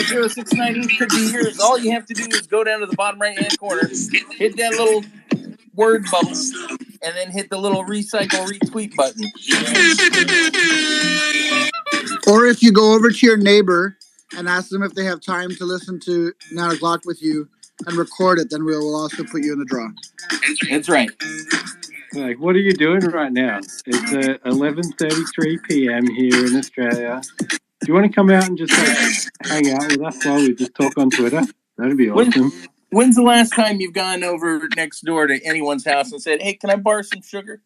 069 could be yours. All you have to do is go down to the bottom right-hand corner, hit that little word bubble, and then hit the little recycle retweet button. Or if you go over to your neighbor and ask them if they have time to listen to 9 o'clock with you and record it, then we will also put you in the draw. That's right. Like, what are you doing right now? It's 11:33 p.m. here in Australia. Do you want to come out and just hang out with us while we just talk on Twitter? That'd be awesome. When's the last time you've gone over next door to anyone's house and said, "Hey, can I borrow some sugar?"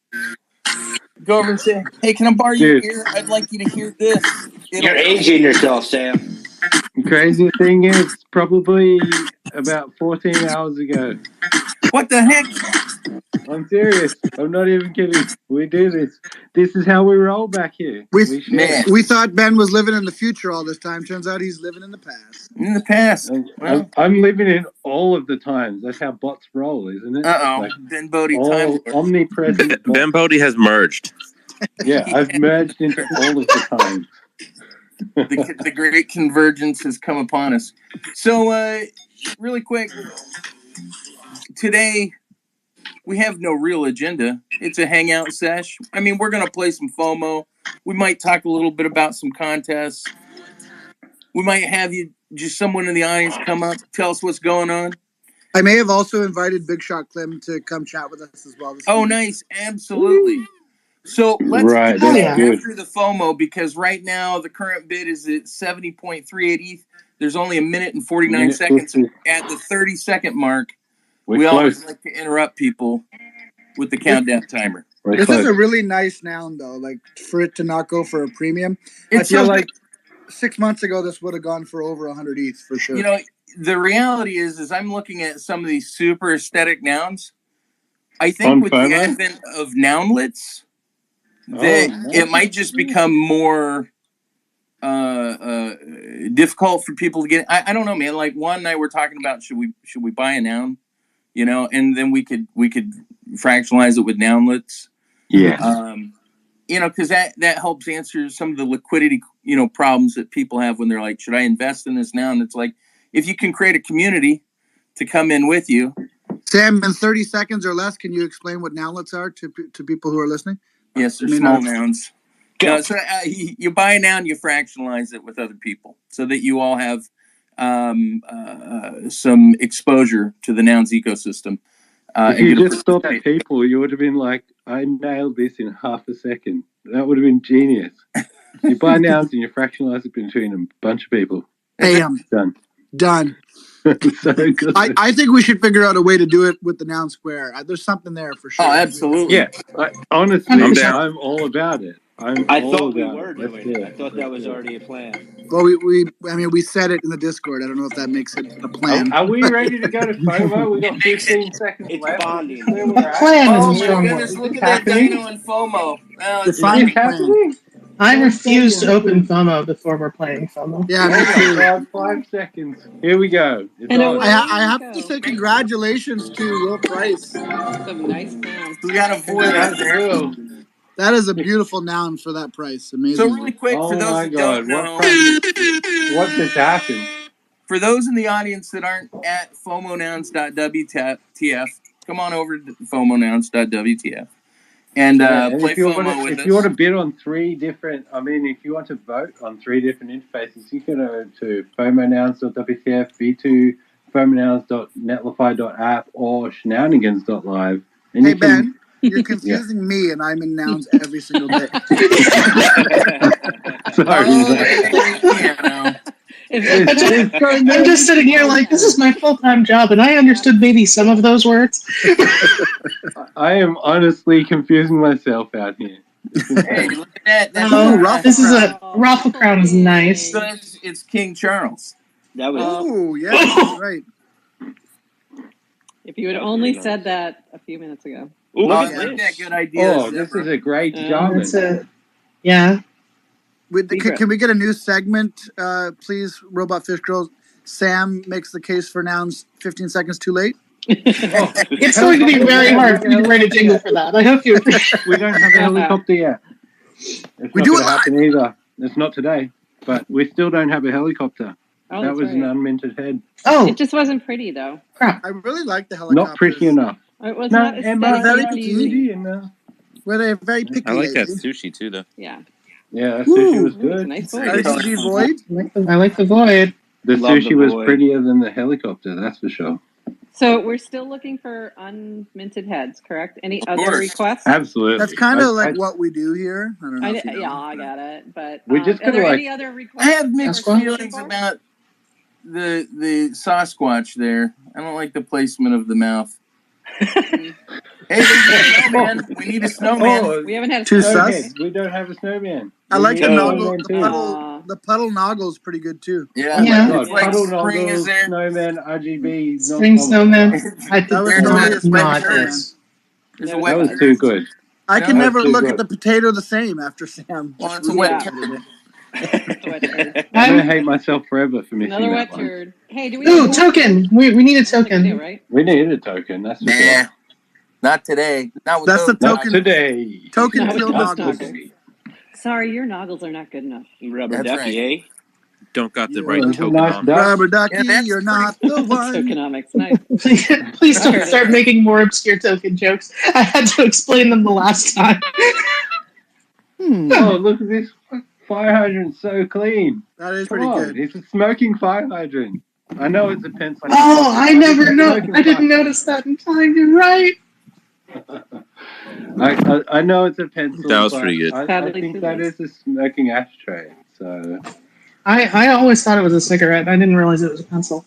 Go over and say, "Hey, can I borrow your ear? I'd like you to hear this." You're aging yourself, Sam. The crazy thing is, probably about 14 hours ago. What the heck? I'm serious. I'm not even kidding. We do this. This is how we roll back here. We thought Ben was living in the future all this time. Turns out he's living in the past. In the past. I'm living in all of the times. That's how bots roll, isn't it? Like Ben Bodie time. Omnipresent. Ben Bodie has merged. Yeah, I've merged into all of the times. The great convergence has come upon us. So, really quick, today we have no real agenda. It's a hangout sesh. I mean, we're going to play some FOMO. We might talk a little bit about some contests. We might have you, just someone in the audience, come up, tell us what's going on. I may have also invited Big Shot Clem to come chat with us as well. Oh, nice. Absolutely. So let's do that after the FOMO, because right now the current bid is at 70.38 ETH. There's only a minute and 49 seconds. At the 30-second mark, we always like to interrupt people with the countdown timer. This is a really nice noun, though. Like, for it to not go for a premium. I feel like 6 months ago this would have gone for over 100 ETH for sure. You know, the reality is I'm looking at some of these super aesthetic nouns. I think with the advent of nounlets, that it might just become more difficult for people to get. I don't know, man. Like, Juan and I were talking about should we buy a noun, you know, and then we could fractionalize it with nounlets. Yeah. You know, because that helps answer some of the liquidity, you know, problems that people have when they're like, should I invest in this noun? It's like, if you can create a community to come in with you. Sam, in 30 seconds or less, can you explain what nounlets are to people who are listening? Yes, they're small nouns. So you buy a noun, you fractionalize it with other people so that you all have some exposure to the nouns ecosystem. If you just stopped at people, you would have been like, I nailed this in half a second. That would have been genius. You buy nouns and you fractionalize it between a bunch of people. Bam. Done. So good. I think we should figure out a way to do it with the Noun Square. There's something there for sure. Oh, absolutely. Yeah. Honestly, I'm all about it. I thought we were doing it. I thought that was already a plan. Well, we said it in the Discord. I don't know if that makes it a plan. Are we ready to go to FOMO? We got 15 seconds left. It's bonding. The plan is strong. Oh my goodness, look at that Dino and FOMO. Define plan. I refuse to open FOMO before we're playing FOMO. Yeah, me too. 5 seconds. Here we go. I have to say congratulations to Will Price. Some nice nouns. We got a voice. That is a beautiful noun for that price. Amazing. So really quick, for those that don't know, what just happened? For those in the audience that aren't at fomonouns.wtf, come on over to fomonouns.wtf and play FOMO with us. If you want to bid on if you want to vote on 3 different interfaces, you can go to fomonouns.wtf, v2 fomonouns.netlify.app, or shenanigans.live. Hey, Ben. You're confusing me, and I'm in nouns every single day. Sorry. I'm just sitting here like, this is my full-time job, and I understood maybe some of those words. I am honestly confusing myself out here. Hey, look at that. This is a Raffle Crown is nice. So it's King Charles. That was. Oh, yeah, that's right. If you had only said that a few minutes ago. Ooh, that good idea. Oh, this is a great job. Yeah. Can we get a new segment, please, Robot Fish Girls? Sam makes the case for nouns 15 seconds too late. It's going to be very hard for you to write a jingle for that. I hope you appreciate. We don't have a helicopter yet. It's not going to happen either. It's not today, but we still don't have a helicopter. Oh, that that's was an right. unminted head. Oh, It just wasn't pretty though. crap. I really like the helicopters. Not pretty enough. It was No, not Emma, very aesthetically cute. pleasing. pretty enough. Were they very picky? I like that lately? sushi too, though. Yeah. Yeah, that sushi was Ooh, good. nice It's void. very RGB Void? I like the void. The Love sushi the was void. prettier than the helicopter, that's for sure. So we're still looking for unminted heads, correct? Any Of other course. requests? Absolutely. That's kind of like I- what we do here. I don't know if you know. Yeah, I got it. But We just are there gotta, any other requests? I have mixed Sasquatch? feelings about the Sasquatch there. I don't like the placement of the mouth. Hey, there's a snowman. We need a snowman. Oh, We haven't had a Too snowman. sus? we don't have a snowman. I We like need the a noggle. snowman The too. the puddle noggle's pretty good too. Yeah, Yeah. Oh it's my like God, puddle spring is noggles, there. snowman, RGB. Spring snowman. I did That was There's totally a a spring not snowman. this. There's a That wet That was turd. too good. I can No, never that's too look good. at the potato the same after Sam. Well, it's just a wet Yeah. ruined turd. It's a wet turd. I'm gonna hate myself forever for missing Another that wet one. turd. Hey, do we Ooh, have more? token. We need a I don't think we do, token. right? We need a token, that's for Nah, sure. not today. Not with That's those. the Not token. today. Token No, kill not noggles. today. Sorry, your noggles are not good enough. Rubber That's ducky, right. eh? Don't got the Yeah. right Oh, it's a nice tokenomics. duck. Rubber ducky, Yeah, that's you're pretty not the one. Tokenomics, nice. Please don't start making more obscure token jokes. I had to explain them the last time. Oh, look at this fire hydrant, so clean. That is Come pretty on, good. it's a smoking fire hydrant. I know it's a pencil. Oh, I but never it's a know. smoking I didn't fire notice that in time. You're right. I know it's a pencil. That was but pretty good. I Sadly, think too that late. is a smoking ashtray. So I always thought it was a cigarette. I didn't realize it was a pencil.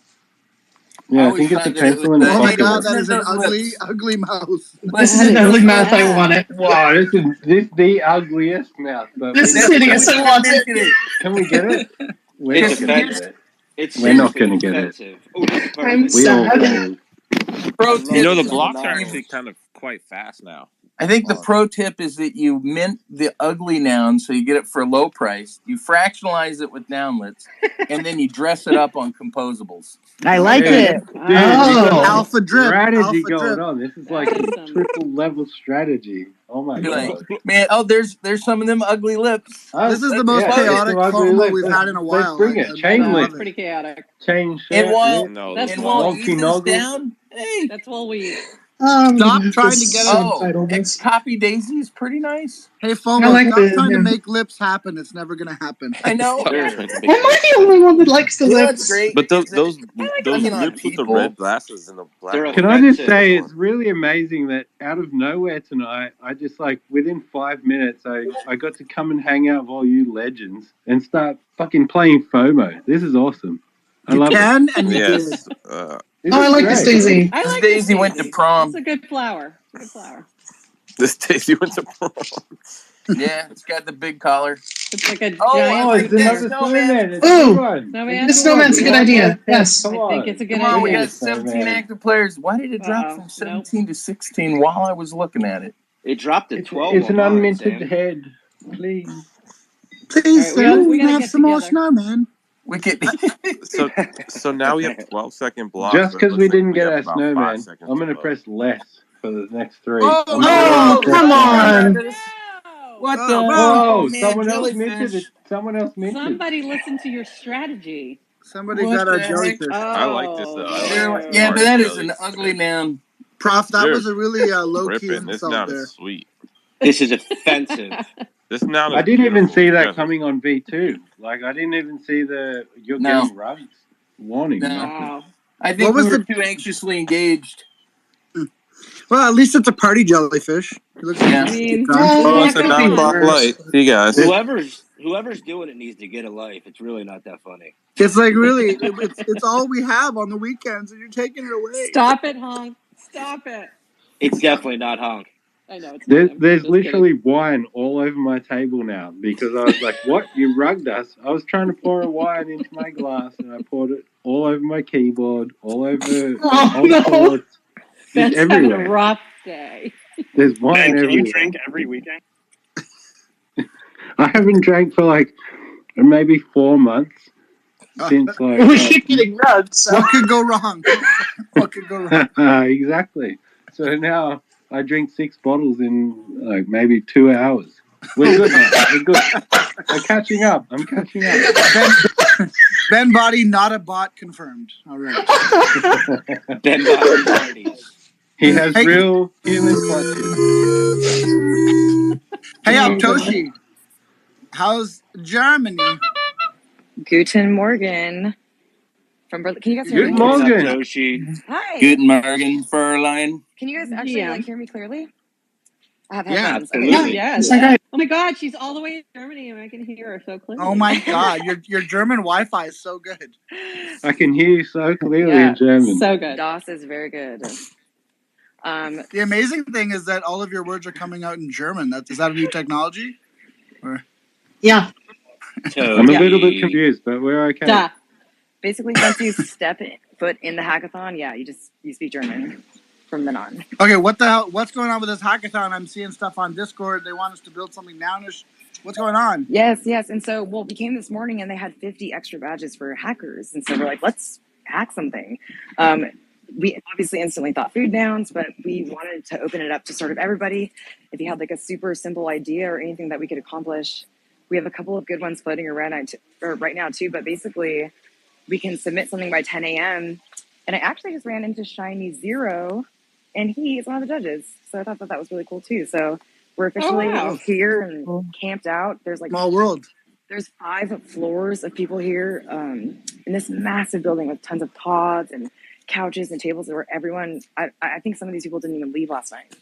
yeah, I always think it's a thought that it pencil was in a Oh my pocket. god, that is an Those ugly, lips. ugly mouse. This is an ugly mouth. I want it. Wow, this is the ugliest mouth. But This we is don't hideous. get I want it. Can we get it? We're It's not gonna offensive. get it. It's We're not seriously gonna get it. offensive. Oh, this is I'm perfect. We all sad. fold. Pro I love You know, tip. the the blocks are rubber actually noggles. kind of quite fast now. I think the pro tip is that you mint the ugly noun so you get it for a low price. You fractionalize it with nounlets, and then you dress it up on composables. I like it. it. Dude, Oh. we got Alpha drip. strategy Alpha going drip. on. This is That like is a some- triple level strategy. Oh my Be like, god. man, oh, there's some of them ugly lips. This is the most Yeah, chaotic it's ugly FOMO lips. we've had in a while. Let's bring it. I Chain love link. It's pretty chaotic. Chain shirt. And while No, That's and those while Multi Ethan's noggles. down, hey, That's all we. Stop Just trying to get it. subtitle oh, this. Copy Daisy is pretty nice. Hey, FOMO, I like stop the- trying to yeah. make lips happen. It's never gonna happen. I know. Stop Yeah. trying to Am make I the only one that likes the You know lips? what's great? But those Is that- those I those mean, on lips with the people. red glasses and the black. They're ones. Can I just offensive. say it's really amazing that out of nowhere tonight, I just like within 5 minutes, I got to come and hang out with all you legends and start fucking playing FOMO. This is awesome. I You love it. can and you did. Yes. This Oh, I is like this great. Daisy. I like Daisy this went to Daisy. prom. It's a good flower. It's a good flower. This Daisy went to prom. Yeah, it's got the big collar. It's like a Oh, giant. Oh, like it's this another snowman. snowman. It's a Ooh. good one. Snowman. This snowman's a good idea. Yes. Come I on. think it's a good Come on, we idea. got 17 active players. Why did it drop Uh-oh. from 17 to 16 while I was looking at it? It dropped to It's, 12. it's an on mine, unminted Sam. head. Please. Please, All right, Sam, we gotta have get some more together. snowman. We could. So now we have 12-second blocks. Just but it because looks we like didn't get have our about 5 snowman, seconds I'm going to to press less for the next 3. Oh, I'm Oh, gonna come on. No! What Oh, the? Oh, man, someone else jellyfish. minted it. Someone else minted. Somebody listen to your strategy. Somebody What got our the heck? jellyfish. I like this, though. I like There- it. yeah, but that is Jelly an ugly noun. Prof, that You're was a really low-key Ripping. This insult noun there. is sweet. This is offensive. This noun is I didn't even beautiful. see You that guys- coming on V2. Like, I didn't even see the you're No. getting rubbed warning. No. nothing. Wow. I think What was we were the- too anxiously engaged. Well, at least it's a party jellyfish. It looks like Yeah. it's I mean, drunk. Oh, Yeah, it's a come 9 on. o'clock light. See you guys. Whoever's doing it needs to get a life. It's really not that funny. It's like really, it's all we have on the weekends, and you're taking it away. Stop it, Honk. Stop it. It's definitely not Honk. I know. It's There's, not him. there's Just literally wine all over my table now because I was like, what? You rugged us. I was trying to pour a wine into my glass and I poured it all over my keyboard, all over Oh, whole no. toilet. It's Ben's having a everywhere. rough day. There's wine Ben, can everywhere. you drink every weekend? I haven't drank for like maybe 4 months since like. We keep getting rubbed, so. What could go wrong? What could go wrong? Exactly. So now I drink 6 bottles in like maybe 2 hours. We're good now. We're good. I'm catching up. Ben Body, not a bot, confirmed. All right. Ben Body parties. He has real human clutches. Hey, Aptoshi. How's Germany? Guten Morgen. From Berlin. Can you guys hear Good me? morning. Satoshi. Hi. Good morning, Fräulein. Can you guys actually hear me clearly? I have Yeah, headphones. absolutely. Yes. Okay. Oh my God, she's all the way in Germany and I can hear her so clearly. Oh my God, your German Wi-Fi is so good. I can hear you so clearly Yeah. in German. So good. DOS is very good. The amazing thing is that all of your words are coming out in German. Is that a new technology? Or Yeah. I'm a little bit confused, but we're okay. Duh. Basically, once you step foot in the hackathon, yeah, you speak German from then on. okay, what the hell? What's going on with this hackathon? I'm seeing stuff on Discord. They want us to build something nounish. What's going on? Yes. And so, we came this morning and they had 50 extra badges for hackers. And so we're like, let's hack something. We obviously instantly thought food nouns, but we wanted to open it up to sort of everybody. If you had like a super simple idea or anything that we could accomplish, we have a couple of good ones floating around right now too. But basically, we can submit something by 10 a.m. And I actually just ran into Shiny Zero, and he is one of the judges. So I thought that was really cool too. So we're officially here and camped out. There's like Small world. There's 5 floors of people here in this massive building with tons of pods and couches and tables where everyone, I think some of these people didn't even leave last night.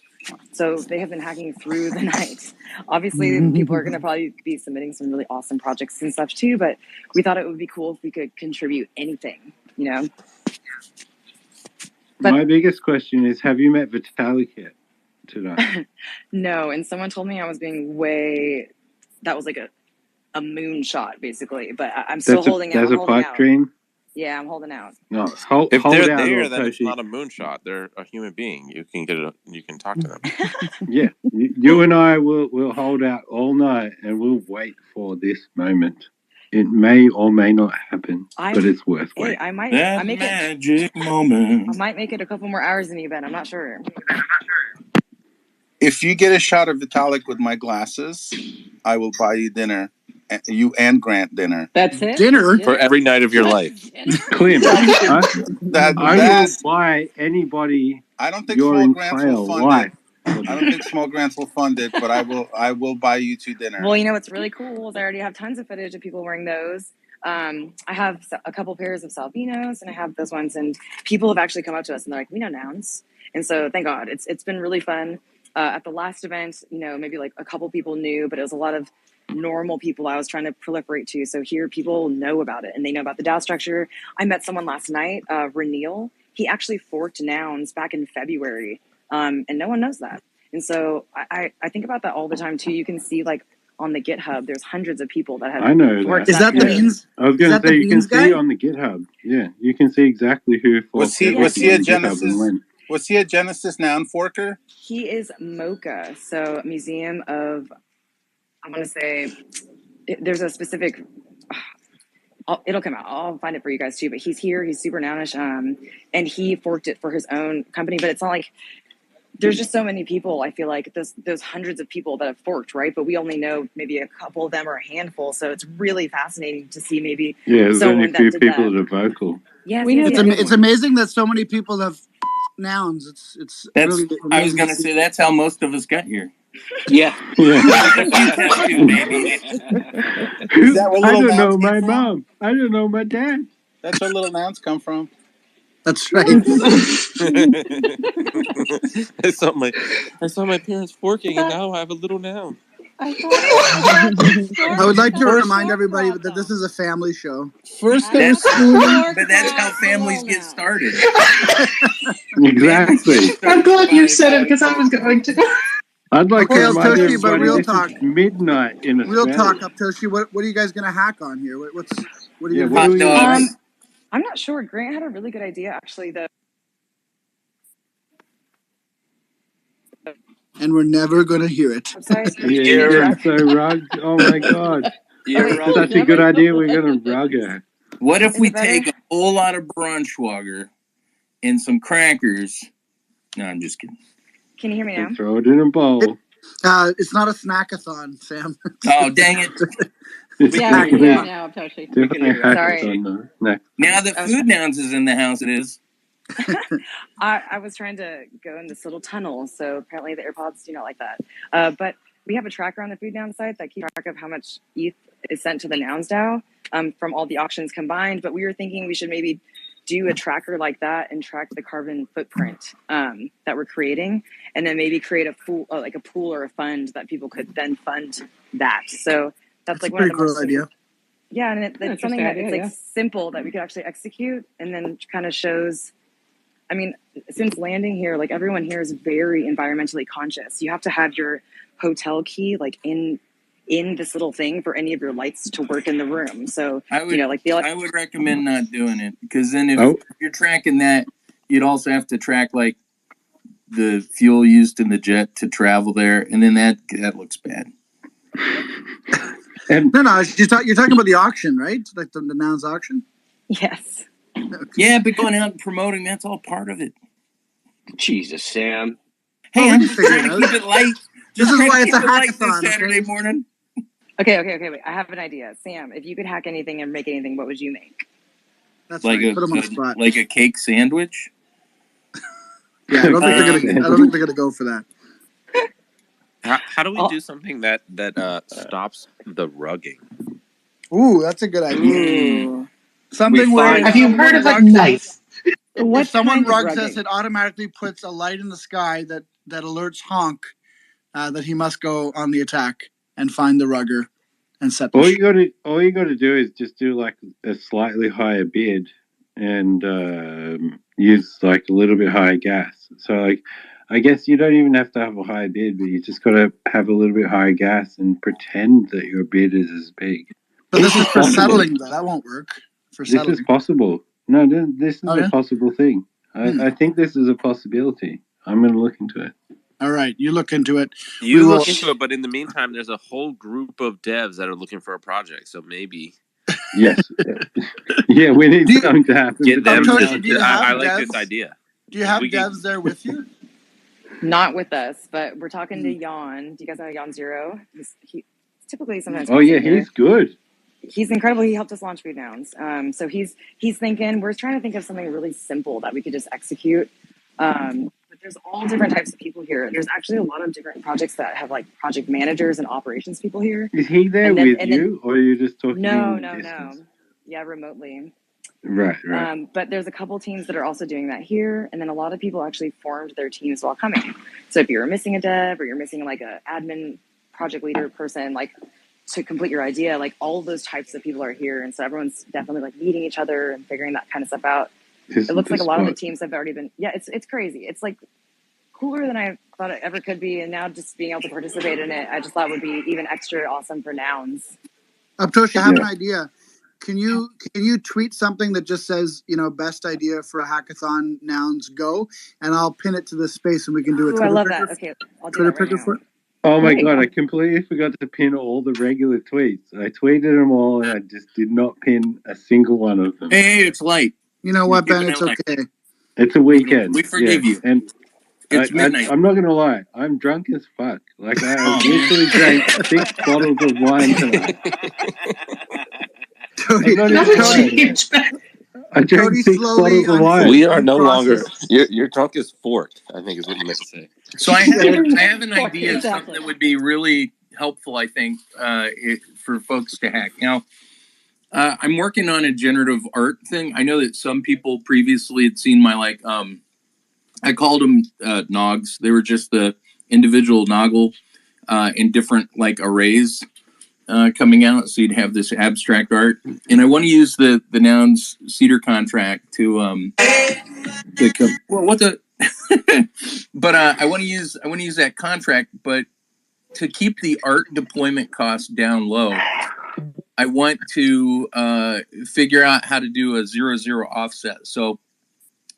So they have been hacking through the night. Obviously, people are going to probably be submitting some really awesome projects and stuff too, but we thought it would be cool if we could contribute anything, you know? My biggest question is, have you met Vitalik yet today? No, and someone told me I was being that was like a moonshot, basically, but I'm still holding out. That's a pipe dream? Yeah, I'm holding out. No, If hold they're out, there, then it's Toshi. not a moonshot. They're a human being. You can you can talk to them. Yeah, you and I will hold out all night and we'll wait for this moment. It may or may not happen, but it's worth waiting. I might make magic moment. I might make it a couple more hours than you, Ben. I'm not sure. If you get a shot of Vitalik with my glasses, I will buy you dinner. You and Grant dinner. That's it? Dinner? For every night of your life. Clem, I will buy anybody I don't think your Small Grants will entire fund life. it. I don't think Small Grants will fund it, but I will buy you 2 dinner. Well, you know what's really cool is I already have tons of footage of people wearing those. I have a couple pairs of Salvinos, and I have those ones, and people have actually come up to us and they're like, we know nouns. And so thank God, it's been really fun. At the last event, maybe like a couple people knew, but it was a lot of normal people I was trying to proliferate to. So here people know about it and they know about the DAO structure. I met someone last night, Renil. He actually forked nouns back in February, and no one knows that. And so I think about that all the time too. You can see like on the GitHub, there's hundreds of people that have. I know that. Is that the beans? I was going to say you can see on the GitHub. Yeah, you can see exactly who forked. Was he a Genesis? Was he a Genesis noun forker? He is MoCA, so Museum of. I want to say there's a specific. It'll come out. I'll find it for you guys too. But he's here. He's super nounish, and he forked it for his own company. But it's not like there's just so many people. I feel like there's hundreds of people that have forked, right? But we only know maybe a couple of them or a handful. So it's really fascinating to see maybe there's only a few people that are vocal. Yeah, it's amazing that so many people have nouns. It's really amazing. I was gonna say that's how most of us got here. Yeah. I don't know my mom. I don't know my dad. That's where little nouns come from. That's right. I saw my parents forking, and now I have a little noun. I would like to remind everybody that this is a family show. First, but that's how families get started. Exactly. I'm glad you said it because I was going to. I'd like to remind Aptoshi, but real this talk. is midnight in Australia. Real talk, Aptoshi. What are you guys gonna hack on here? What are you gonna do? I'm not sure. Grant had a really good idea, actually. And we're never gonna hear it. Yeah, so rugged. Oh my God. That's such a good idea. We're gonna rug her. What if we take a whole lot of Braunschweiger and some crackers? No, I'm just kidding. Can you hear me now? And throw it in a bowl. It's not a snackathon, Sam. Oh, dang it. Yeah, we can hear you now, Toshi. Sorry. Now that food nouns is in the house, it is. I was trying to go in this little tunnel, so apparently the AirPods do not like that. But we have a tracker on the food noun site that keeps track of how much ETH is sent to the NounsDAO from all the auctions combined. But we were thinking we should maybe do a tracker like that and track the carbon footprint that we're creating, and then maybe create a pool, like a pool or a fund that people could then fund that. So that's like one of the cool idea. Yeah, and it's something that it's like simple that we could actually execute, and then kind of shows. I mean, since landing here, like everyone here is very environmentally conscious. You have to have your hotel key like in this little thing for any of your lights to work in the room. So I would recommend not doing it, because then if you're tracking that, you'd also have to track like the fuel used in the jet to travel there, and then that looks bad. No, you're talking about the auction, right? Like the Nouns auction? Yes. Yeah, but going out and promoting, that's all part of it. Jesus, Sam. Hey, I'm just trying to keep it light. This is why it's a hackathon hackathon. Saturday morning. Okay, wait. I have an idea. Sam, if you could hack anything and make anything, what would you make? That's like right. Put them on the spot. Like a cake sandwich? Yeah, I don't think they're gonna go for that. How do we do something that stops the rugging? Ooh, that's a good idea. Something where have you heard of a knife? If someone rugs us, it automatically puts a light in the sky that alerts Honk that he must go on the attack and find the rugger and set the all you gotta do is just do like a slightly higher bid and use like a little bit higher gas. So like I guess you don't even have to have a higher bid, but you just gotta have a little bit higher gas and pretend that your bid is as big. But this is for settling though. That won't work. For settling. This is possible. No, this is a possible thing. I think this is a possibility. I'm going to look into it. All right, you look into it. You look into it, but in the meantime, there's a whole group of devs that are looking for a project. So maybe. Yes. Yeah, we need something to happen. Get them. Tony, I like this idea. Do you have devs there with you? Not with us, but we're talking to Jan. Do you guys know Jan Zero? He's typically sometimes. Oh yeah, he's good. He's incredible. He helped us launch Food Nouns. So he's thinking, we're trying to think of something really simple that we could just execute. But there's all different types of people here. There's actually a lot of different projects that have like project managers and operations people here. Is he there with you, or are you just talking? No. Yeah, remotely. Right. But there's a couple teams that are also doing that here, and then a lot of people actually formed their teams while coming. So if you're missing a dev or you're missing like a admin project leader person, like to complete your idea, like all of those types of people are here, and so everyone's definitely like meeting each other and figuring that kind of stuff out. It looks like a lot of the teams have already been. Yeah, it's crazy. It's like cooler than I thought it ever could be, and now just being able to participate in it, I just thought would be even extra awesome for Nouns. Toshi, I have an idea. Can you tweet something that just says, best idea for a hackathon, Nouns, go, and I'll pin it to this space and we can do a Twitter I love picker. that. Okay, I'll do that right now. For it. Oh my God, I completely forgot to pin all the regular tweets. I tweeted them all and I just did not pin a single one of them. Hey, it's light. You know what, Ben? It's okay. It's a weekend. We forgive you. And it's midnight. I'm not going to lie. I'm drunk as fuck. Like, I literally drank 6 bottles of wine tonight. I drank 6 bottles of wine. We are no longer. You're drunk as forked, I think is what you meant to say. So I have an idea of something that would be really helpful, I think, for folks to hack. Now, I'm working on a generative art thing. I know that some people previously had seen my, I called them nogs. They were just the individual noggle in different, arrays coming out. So you'd have this abstract art. And I want to use the Nouns Cedar contract to but I want to use that contract, but to keep the art deployment costs down low, I want to figure out how to do a 0-0 offset. So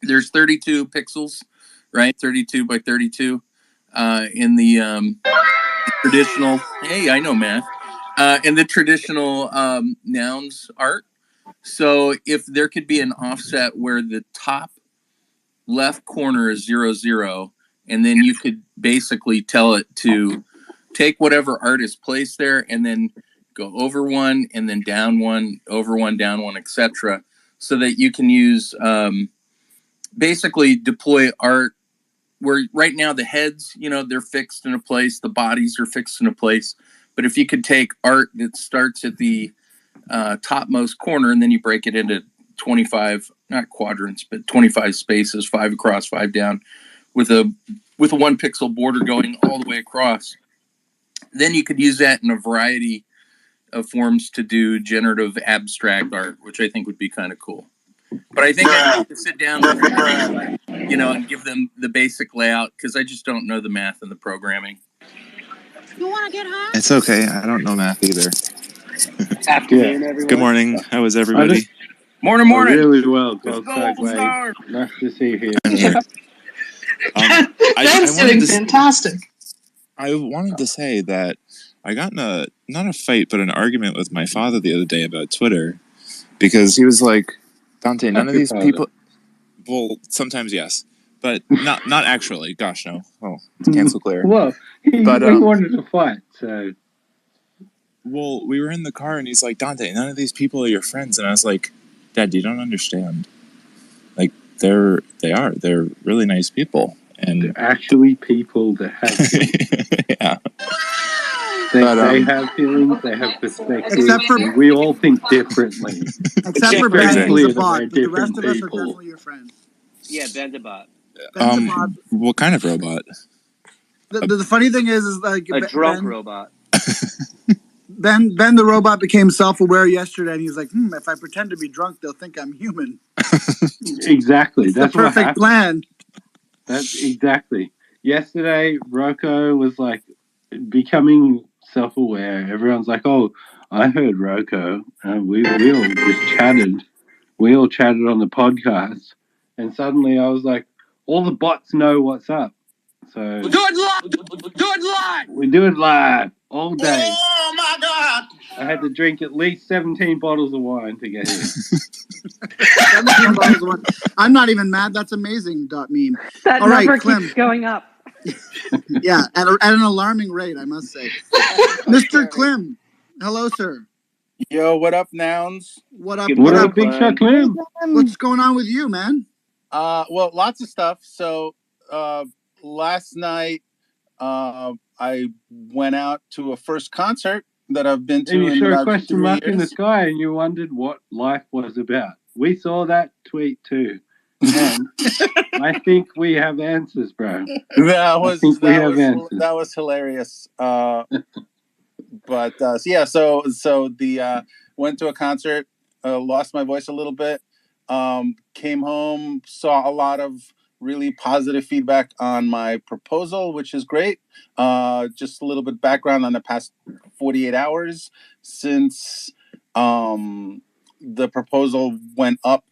there's 32 pixels, right? 32 by 32 in the traditional. Hey, I know math. In the traditional Nouns art. So if there could be an offset where the top left corner is 0-0, and then you could basically tell it to take whatever art is placed there and then go over one and then down one, over one, down one, etc., so that you can use basically deploy art where right now the heads, they're fixed in a place, the bodies are fixed in a place. But if you could take art that starts at the topmost corner and then you break it into 25, not quadrants, but 25 spaces, 5 across, 5 down, with a 1 pixel border going all the way across, then you could use that in a variety of forms to do generative abstract art, which I think would be kind of cool. But I think I need to sit down with them, and give them the basic layout, because I just don't know the math and the programming. You want to get high? It's okay. I don't know math either. Afternoon, everyone. Good morning. How is everybody? Morning. Really well. Let's Gold go, Segway. Star. Nice to see you here. Ben's doing fantastic. I wanted to say that I got in not a fight, but an argument with my father the other day about Twitter, because he was like, Dante, none of these people... Well, sometimes yes, but not actually. Gosh, no. Oh, cancel clear. Well, he wanted to fight, so... Well, we were in the car, and he's like, Dante, none of these people are your friends. And I was like, Dad, you don't understand. Like, they're really nice people. And they're actually people that have feelings. Yeah. They have feelings, they have perspectives, and we all think differently. Except for Ben, he's a bot, but the rest of us are definitely your friends. Yeah, Ben's a bot. Ben's a bot. What kind of robot? The funny thing is like a drunk robot. Ben the robot became self-aware yesterday, and he's like, if I pretend to be drunk, they'll think I'm human. Exactly. That's the perfect plan. That's exactly. Yesterday, Rocco was like becoming self-aware. Everyone's like, "Oh, I heard Rocco." We all just chatted. We all chatted on the podcast, and suddenly I was like, "All the bots know what's up." So We'll do it live. Do it live. We do it live all day. Oh my God! I had to drink at least 17 bottles of wine to get here. 17 bottles of wine. I'm not even mad. That's amazing. Meme. That all number right, Clem. keeps going up. Yeah, at an alarming rate, I must say. Mr. Clem, hello, sir. Yo, what up, Nouns? What up? What up, Big Shot Clem? What's going on with you, man? Well, lots of stuff. So, last night, I went out to a first concert that I've been to. And you saw a in question mark in the years. sky, and you wondered what life was about. We saw that tweet too, and I think we have answers, bro. That was hilarious. Went to a concert, lost my voice a little bit, came home, saw a lot of really positive feedback on my proposal, which is great. Just a little bit background on the past 48 hours since the proposal went up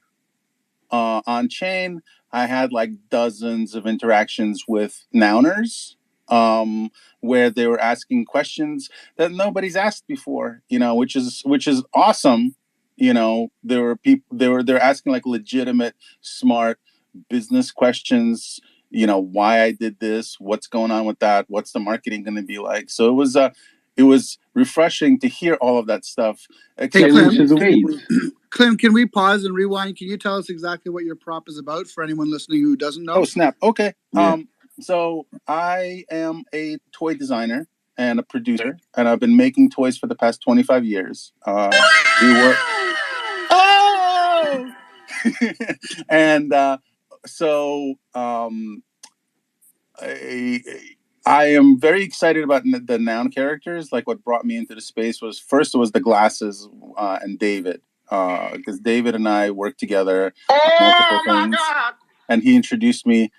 on chain. I had like dozens of interactions with Nouners, where they were asking questions that nobody's asked before, which is awesome. They're asking like legitimate, smart business questions, why I did this, what's going on with that, what's the marketing going to be like. So it was refreshing to hear all of that stuff. Hey, Clem, can we pause and rewind? Can you tell us exactly what your prop is about for anyone listening who doesn't know? Oh, snap. Okay. Yeah. So I am a toy designer and a producer, and I've been making toys for the past 25 years. I am very excited about the Noun characters. Like, what brought me into the space was the glasses and David, because David and I worked together on multiple things, and he introduced me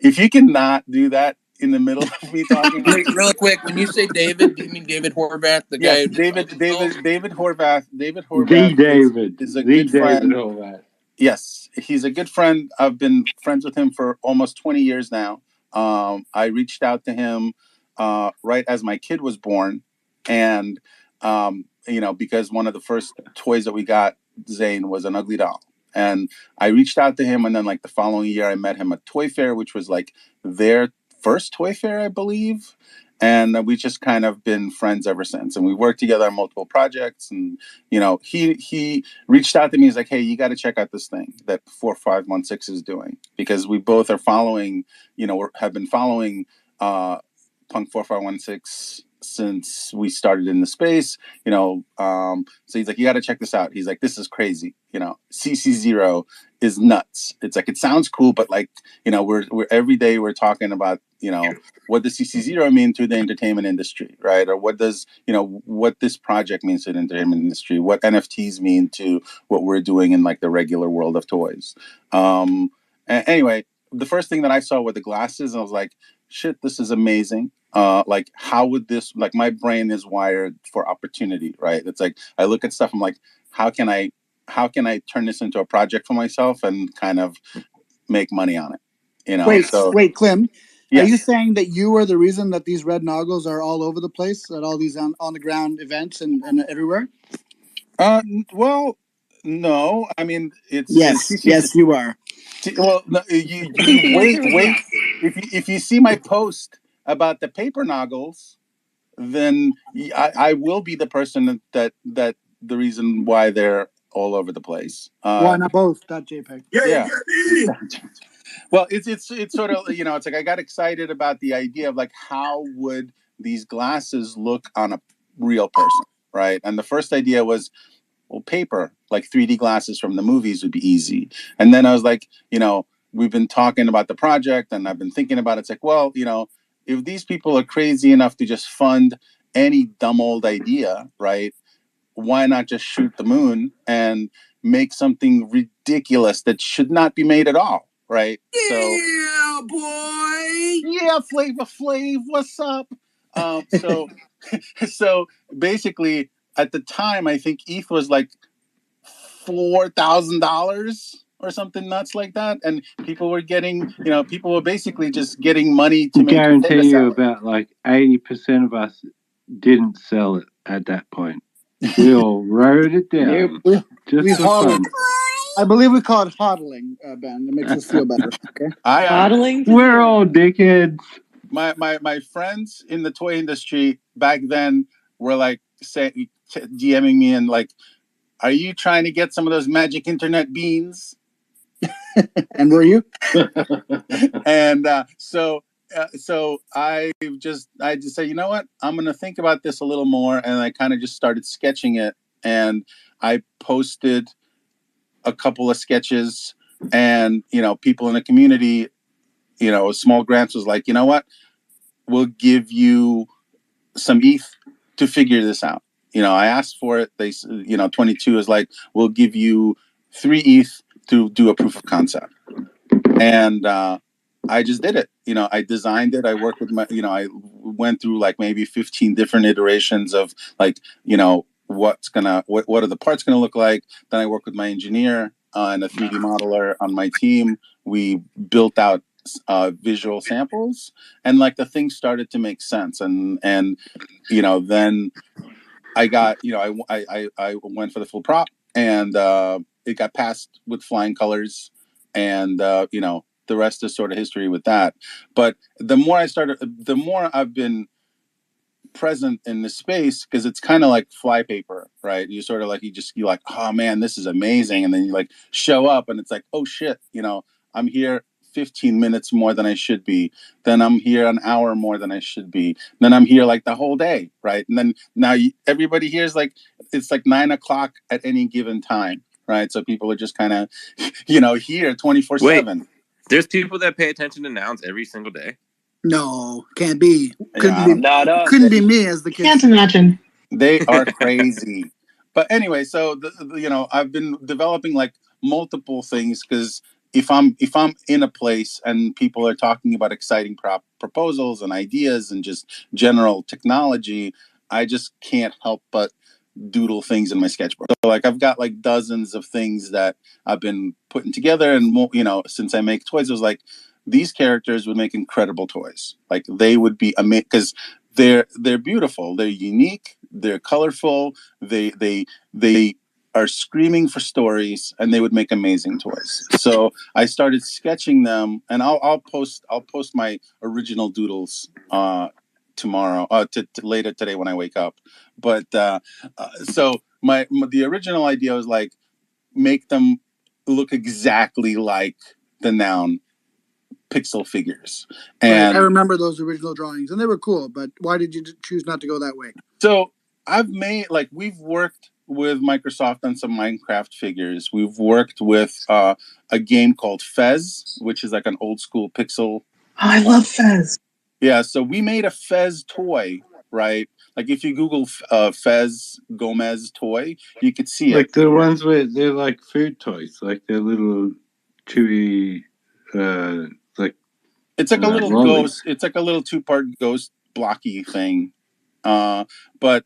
if you cannot do that in the middle of me talking. Wait, really quick, when you say David, do you mean David Horvath, the guy? David Horvath. David Horvath. David is a good friend. Horvath. Yes, he's a good friend. I've been friends with him for almost 20 years now. I reached out to him right as my kid was born, and because one of the first toys that we got, Zane, was an ugly doll. And I reached out to him, and then like the following year, I met him at Toy Fair, which was like their first Toy Fair, I believe. And we just kind of been friends ever since. And we worked together on multiple projects. And, you know, he reached out to me. He's like, hey, you got to check out this thing that 4516 is doing, because we both are following, you know, have been following Punk 4516 since we started in the space, you know. So he's like, you got to check this out. He's like, this is crazy. You know, CC0 is nuts. It's like, it sounds cool, but like, you know, we're every day we're talking about, you know, what does CC0 mean to the entertainment industry, right? Or what does, you know, what this project means to the entertainment industry, what NFTs mean to what we're doing in like the regular world of toys. Anyway, the first thing that I saw were the glasses, and I was like, shit, this is amazing. Like, how would this, like, my brain is wired for opportunity, right? It's like, I look at stuff, I'm like, how can I turn this into a project for myself and kind of make money on it? You know, Wait, Clem. Yes. Are you saying that you are the reason that these red noggles are all over the place at all these on the ground events and everywhere? Well, no. I mean, it's yes, you are. Well, no, you wait. If you see my post about the paper noggles, then I will be the person that the reason why they're all over the place. Why not both? That JPEG. Yeah. Well, it's sort of, you know, it's like I got excited about the idea of like, how would these glasses look on a real person, right? And the first idea was, well, paper, like 3D glasses from the movies would be easy. And then I was like, you know, we've been talking about the project and I've been thinking about it. It's like, well, you know, if these people are crazy enough to just fund any dumb old idea, right? Why not just shoot the moon and make something ridiculous that should not be made at all, right? Yeah, boy. Yeah, Flavor Flav, what's up? So basically, at the time, I think ETH was like $4,000 or something nuts like that, and people were getting, you know, people were basically just getting money to make. Guarantee you, about like 80% of us didn't sell it at that point. We all wrote it down. Just for fun. I believe we call it hodling, Ben. It makes us feel better. Okay. Hodling. We're all dickheads. My friends in the toy industry back then were like DMing me and like, are you trying to get some of those magic internet beans? And were you? And so I just said, you know what? I'm going to think about this a little more. And I kind of just started sketching it. And I posted a couple of sketches, and, you know, people in the community, you know, Small Grants was like, you know what? We'll give you some ETH to figure this out. You know, I asked for it. They, you know, 22 is like, we'll give you 3 ETH to do a proof of concept. And I just did it. You know, I designed it. I worked with my, you know, I went through like maybe 15 different iterations of like, you know, what are the parts gonna look like. Then I worked with my engineer and a 3D modeler on my team. We built out visual samples, and like the thing started to make sense. And you know, then I got, you know, I went for the full prop, and it got passed with flying colors, and you know, the rest is sort of history with that. But the more I've been present in the space, because it's kind of like flypaper, right? You sort of like, you like, oh man, this is amazing, and then you like show up and it's like, oh shit, you know, I'm here 15 minutes more than I should be, then I'm here an hour more than I should be, then I'm here like the whole day, right? And then now everybody here is like, it's like 9 o'clock at any given time, right? So people are just kind of, you know, here 24/7. There's people that pay attention to nouns every single day. No, can't be. Couldn't be me, as the kids. Can't imagine. They are crazy. But anyway, so you know, I've been developing like multiple things, because if I'm in a place and people are talking about exciting proposals and ideas and just general technology, I just can't help but doodle things in my sketchbook. So like I've got like dozens of things that I've been putting together, and you know, since I make toys, it was like, these characters would make incredible toys. Like they would be amazing, because they're beautiful, they're unique, they're colorful, they are screaming for stories, and they would make amazing toys. So I started sketching them, and I'll post my original doodles tomorrow, to later today when I wake up. But so the original idea was like make them look exactly like the Noun pixel figures. And I remember those original drawings, and they were cool. But why did you choose not to go that way? So we've worked with Microsoft on some Minecraft figures. We've worked with a game called Fez, which is like an old school pixel. I love Fez. Yeah, so we made a Fez toy, right? Like if you Google Fez Gomez toy, you could see like it. the ones where they're like food toys, like they're little chewy, like it's like a little lollies. ghost. It's like a little 2-part ghost blocky thing. But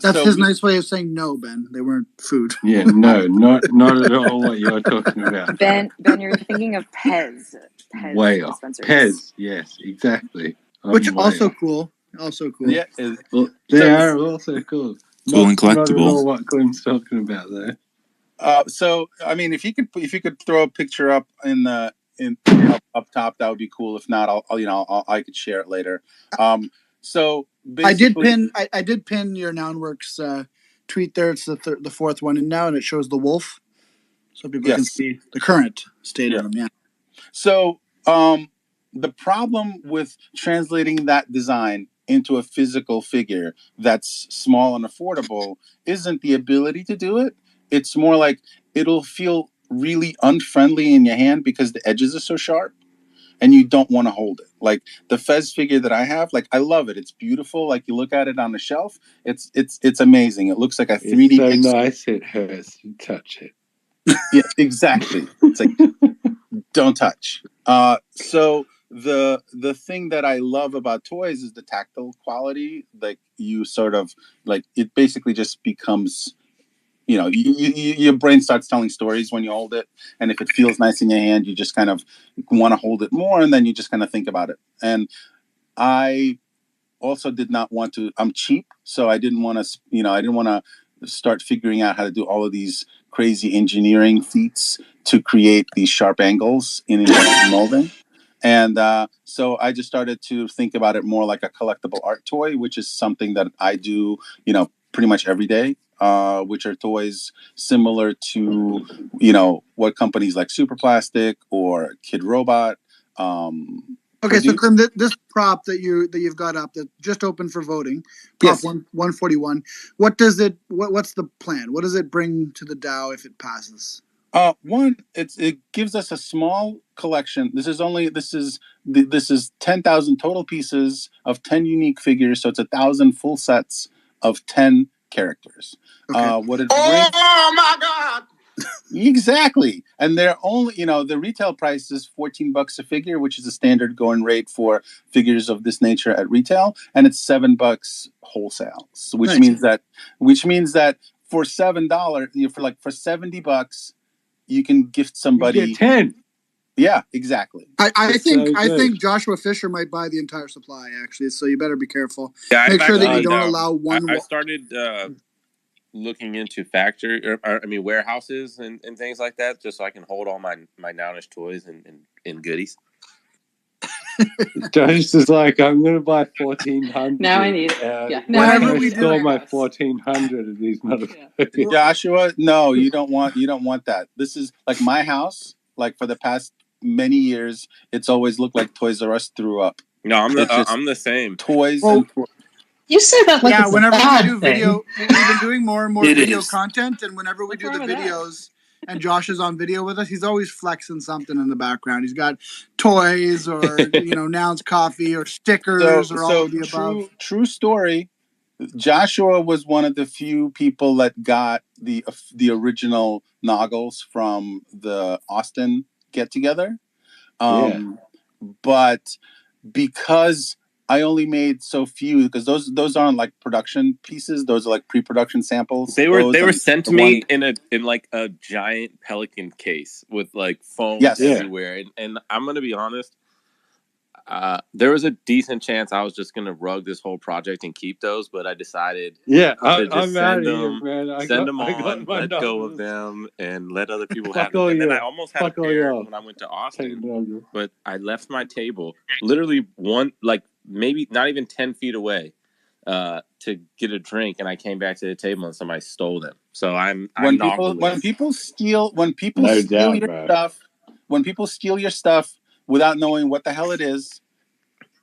that's his nice way of saying no, Ben. They weren't food. Yeah, no, not at all what you're talking about. Ben, you're thinking of Pez. Way off. Pez, yes, exactly. Which also cool. Also cool. Yeah, well, they are also cool. Cool and collectible. Not at all what Glenn's talking about there. So I mean, if you could throw a picture up up top, that would be cool. If not, I could share it later. So basically, I did pin your NounWorks tweet there. It's the fourth one in now, and it shows the wolf, so people can see the current state of them. Yeah. So the problem with translating that design into a physical figure that's small and affordable isn't the ability to do it. It's more like it'll feel really unfriendly in your hand because the edges are so sharp and you don't want to hold it. Like the Fez figure that I have, like I love it. It's beautiful. Like you look at it on the shelf, it's amazing. It looks like a 3D It's so nice it hurts to touch it. Yeah, exactly. It's like don't touch. So the thing that I love about toys is the tactile quality. Like you sort of like it basically just becomes, your brain starts telling stories when you hold it, and if it feels nice in your hand, you just kind of want to hold it more, and then you just kind of think about it. And I also did not want to. I'm cheap, so I didn't want to start figuring out how to do all of these crazy engineering feats to create these sharp angles in injection molding. And so I just started to think about it more like a collectible art toy, which is something that I do, pretty much every day, which are toys similar to, what companies like Super Plastic or Kid Robot. Okay, so Krim, this prop that you've got up that just opened for voting, prop 141. What's the plan? What does it bring to the DAO if it passes? It gives us a small collection. This is 10,000 total pieces of 10 unique figures, so it's 1,000 full sets of 10 characters. Okay. Oh my God! Exactly. And they're only, the retail price is $14 a figure, which is a standard going rate for figures of this nature at retail, and it's $7 wholesale. So which means that for $7, for $70, you can gift somebody. You get 10. Yeah, exactly. I think Joshua Fisher might buy the entire supply, actually, so you better be careful. Yeah, Make sure that you don't allow one. I started looking into warehouses and things like that, just so I can hold all my Nounish toys and goodies. Josh is like, I'm going to buy 1,400. Now I need it. Yeah. Whenever I we store do my 1,400 of these motherfuckers. Joshua, no, you don't want that. This is like my house. Like for the past many years, it's always looked like Toys R Us threw up. No, I'm the same. Toys. You say that like it's whenever a bad we do video, we've been doing more and more video content, and whenever we What's do the wrong with that? videos, and Josh is on video with us, he's always flexing something in the background. He's got toys or Nouns coffee or stickers or all of the above. True story. Joshua was one of the few people that got the original Noggles from the Austin get together. But because I only made so few, because those aren't like production pieces; those are like pre-production samples. They were sent to me in like a giant Pelican case with like foam everywhere. And I'm gonna be honest, there was a decent chance I was just gonna rug this whole project and keep those, but I decided to just send them on, let go of them, and let other people have them. And then I almost had a pair when I went to Austin, but I left my table literally maybe not even 10 feet away to get a drink, and I came back to the table and somebody stole them. So I'm when people steal your stuff without knowing what the hell it is,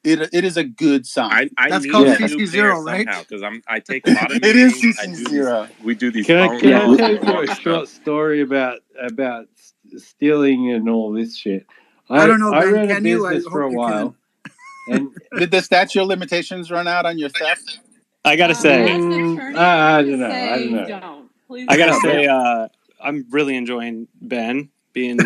it is a good sign. That's called CC0, right? Because I take a lot of it meetings. is CC0. We do these. Can I tell you a short story about stealing and all this shit? I don't know, Ben. I ran a Can you? business for a while. And did the statute of limitations run out on your theft? I gotta say, I don't know. Don't. Please I gotta don't. say, I'm really enjoying Ben being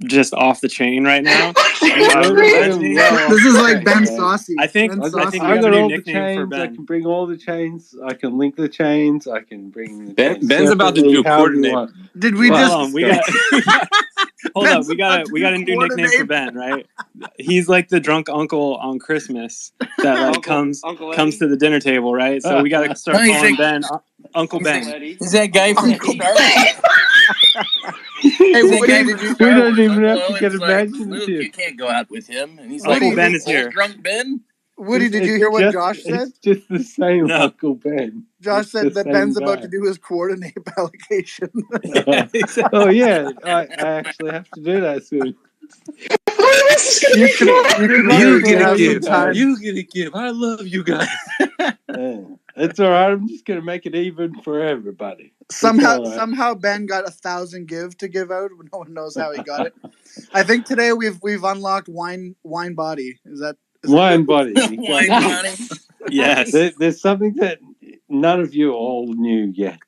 just off the chain right now. This is like Ben Saucy. I think we have a new nickname for Ben. I can bring all the chains. I can link the chains. I can bring the chains. Ben's about to do coordinate. Did we just? Hold up. We got a new nickname for Ben, right? He's like the drunk uncle on Christmas that like comes to the dinner table, right? So we got to start calling Ben Uncle Ben. Is that guy from Hey, we don't even have to get imaginative. You can't go out with him. And he's Uncle Ben is here. Drunk Ben? Woody, did you hear what Josh said? It's just the same Uncle Ben. Josh said that Ben's about to do his coordinate allocation. Oh yeah, I actually have to do that soon. You gonna give. I love you guys. It's all right. I'm just gonna make it even for everybody. Somehow Ben got 1,000 to give out. No one knows how he got it. I think today we've unlocked wine body. Is wine body? Wine body. Yes. There's something that none of you all knew yet.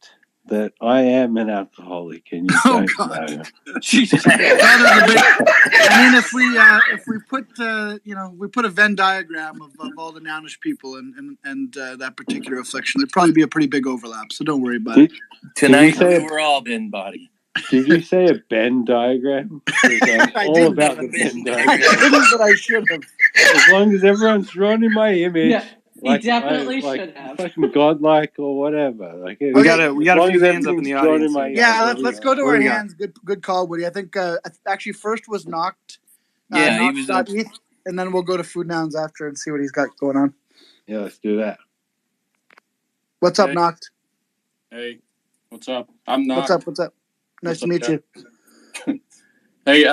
That I am an alcoholic, and you don't know. Jesus. I mean, if we put we put a Venn diagram of all the Nounish people and that particular affliction, there'd probably be a pretty big overlap. So don't worry about it. Tonight we're all Ben body. Did you say a Venn diagram? All about the Venn diagram. It is what I should have. As long as everyone's drawing in my image. Yeah. He definitely should have. Fucking godlike or whatever. Like we got a few hands up in the audience. Let's go to our hands. Good call, Woody. I think actually first was Knocked. He was up. And then we'll go to Food Nouns after and see what he's got going on. Yeah, let's do that. What's up, Knocked? Hey, what's up? I'm Knocked. What's up? Nice to meet you. Hey,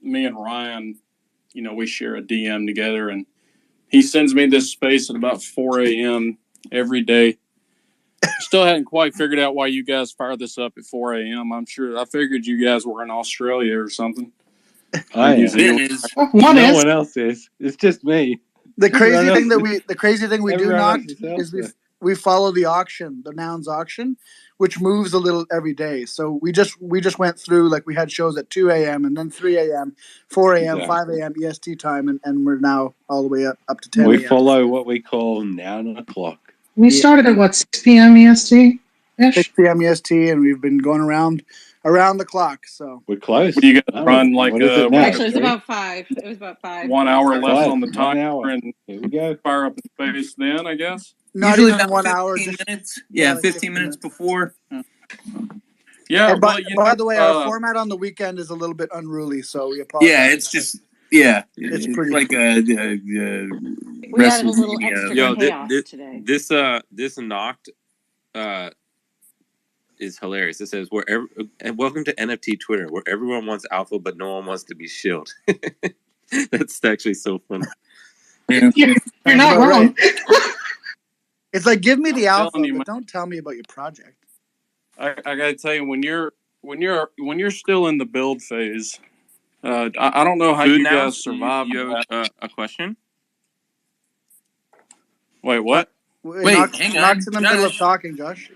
me and Ryan, we share a DM together, and he sends me this space at about 4 a.m. every day. Still hadn't quite figured out why you guys fire this up at 4 a.m. I figured you guys were in Australia or something. I am. No one else is. It's just me. The crazy thing we do not is we follow the auction, the Nouns auction, which moves a little every day. So we just went through, like, we had shows at 2 a.m. and then 3 a.m., 4 a.m., 5 a.m. EST time, and we're now all the way up to 10 a.m. We follow what we call Noun o'clock. We started at 6 p.m. EST? 6 p.m. EST, and we've been going around the clock. So we're close. You guys run actually, it's about 5. It was about 5. 1 hour left on the timer, and here we go. Fire up the space then, I guess. Not usually even 1 hour. 15 minutes. Yeah, 15 minutes before. Yeah. And by the way, our format on the weekend is a little bit unruly, so we apologize. Yeah, it's just it's pretty like a we added a little extra chaos today. This Knocked is hilarious. It says welcome to NFT Twitter, where everyone wants alpha but no one wants to be shilled. That's actually so funny. You're not wrong. It's like, give me the alpha, but don't tell me about your project. I gotta tell you, when you're still in the build phase, I don't know how you guys survive. You have a question? Wait, what? Wait, hang on. Knock's in the middle of talking, Josh.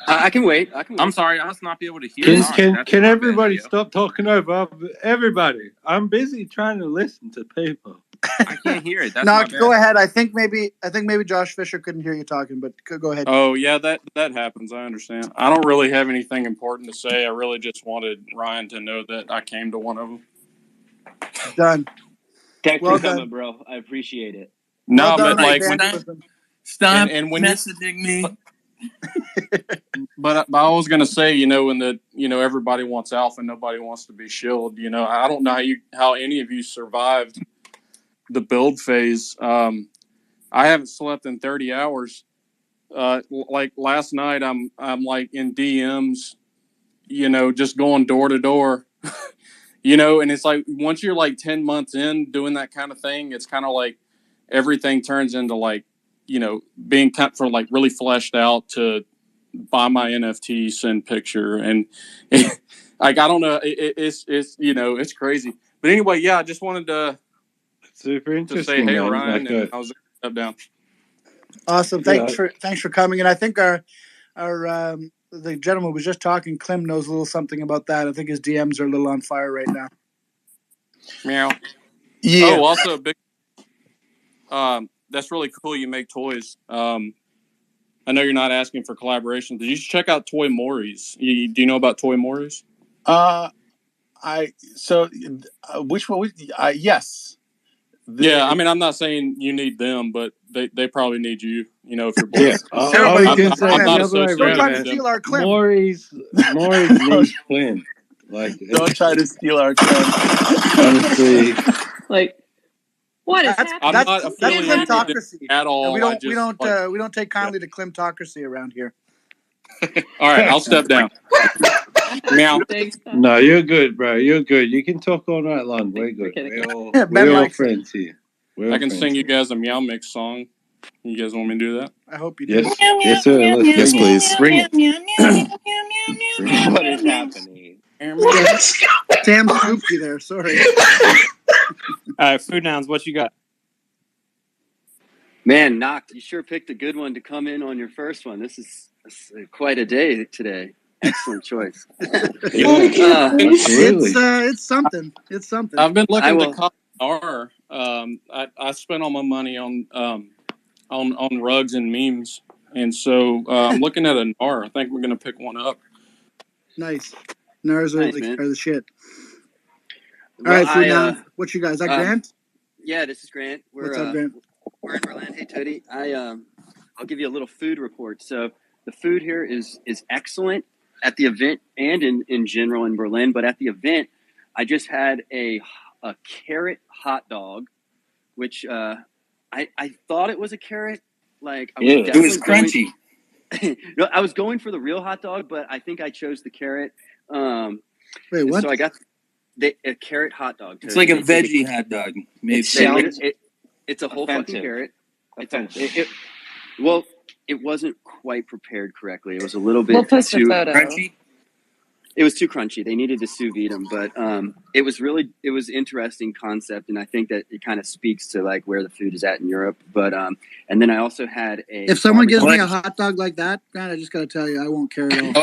I can wait. I'm sorry, I must not be able to hear. Can everybody stop talking over everybody? I'm busy trying to listen to people. I can't hear it. That's Knock, go ahead. I think maybe Josh Fisher couldn't hear you talking, but go ahead. Oh yeah, that happens. I understand. I don't really have anything important to say. I really just wanted Ryan to know that I came to one of them. Done. Thanks for coming, bro. I appreciate it. No, well but like stop and when messaging me. But I was gonna say, when everybody wants alpha, nobody wants to be shilled. I don't know how any of you survived the build phase. I haven't slept in 30 hours. Like last night, I'm like in DMs, just going door to door, and it's like once you're like 10 months in doing that kind of thing, it's kind of like everything turns into like, being cut for like really fleshed out to buy my NFT, send picture. And like, I don't know, it's it's crazy. But anyway, yeah, I just wanted to super interesting say, hey, man. Ryan, and I was step down. Awesome. Thanks for coming. And I think our the gentleman was just talking, Clem knows a little something about that. I think his DMs are a little on fire right now. Meow. Yeah. Oh, also big. That's really cool. You make toys. I know you're not asking for collaborations, but you should check out Toy Maury's. Do you know about Toy Maury's? Which one? Yes. Yeah, I mean, I'm not saying you need them, but they probably need you. If you're both. Yeah, I was going to say, don't try to steal our Clem. Maurice needs Clem. Like, don't try to steal our Clem. Honestly, like, what is that's happening? I'm not affiliated that's with it at all. We don't take kindly to Clemtocracy around here. All right, I'll step down. Meow. No, you're good, bro. You're good. You can talk all night long. We're good. We're all friends here. I can sing you guys a Meow Mix song. You guys want me to do that? I hope you do. Yes, sir. Yes, please. Bring it. What is happening? Sam scooped you there. Sorry. All right, Food Nouns, what you got? Man, Knock, you sure picked a good one to come in on your first one. This is quite a day today. Excellent choice. It's something. It's something. I've been looking to cop R. I spent all my money on rugs and memes, and so I'm looking at an R. I think we're gonna pick one up. Nice. NARs are the shit. All right, Food Nouns, what you guys? Is that Grant? Yeah, this is Grant. What's up, Grant? We're in Berlin. Hey, Tony. I'll give you a little food report. So the food here is excellent at the event and in general in Berlin. But at the event, I just had a carrot hot dog, which I thought it was a carrot. Like it was crunchy. No, I was going for the real hot dog, but I think I chose the carrot. Wait, what? So I got a carrot hot dog. It's like a veggie hot dog. It's a whole fucking carrot. It wasn't quite prepared correctly. It was a little bit too crunchy. It was too crunchy. They needed to sous vide them, but it was interesting concept, and I think that it kind of speaks to like where the food is at in Europe. But and then I also had a. If someone gives me a hot dog like that, Grant, I just got to tell you, I won't care at all.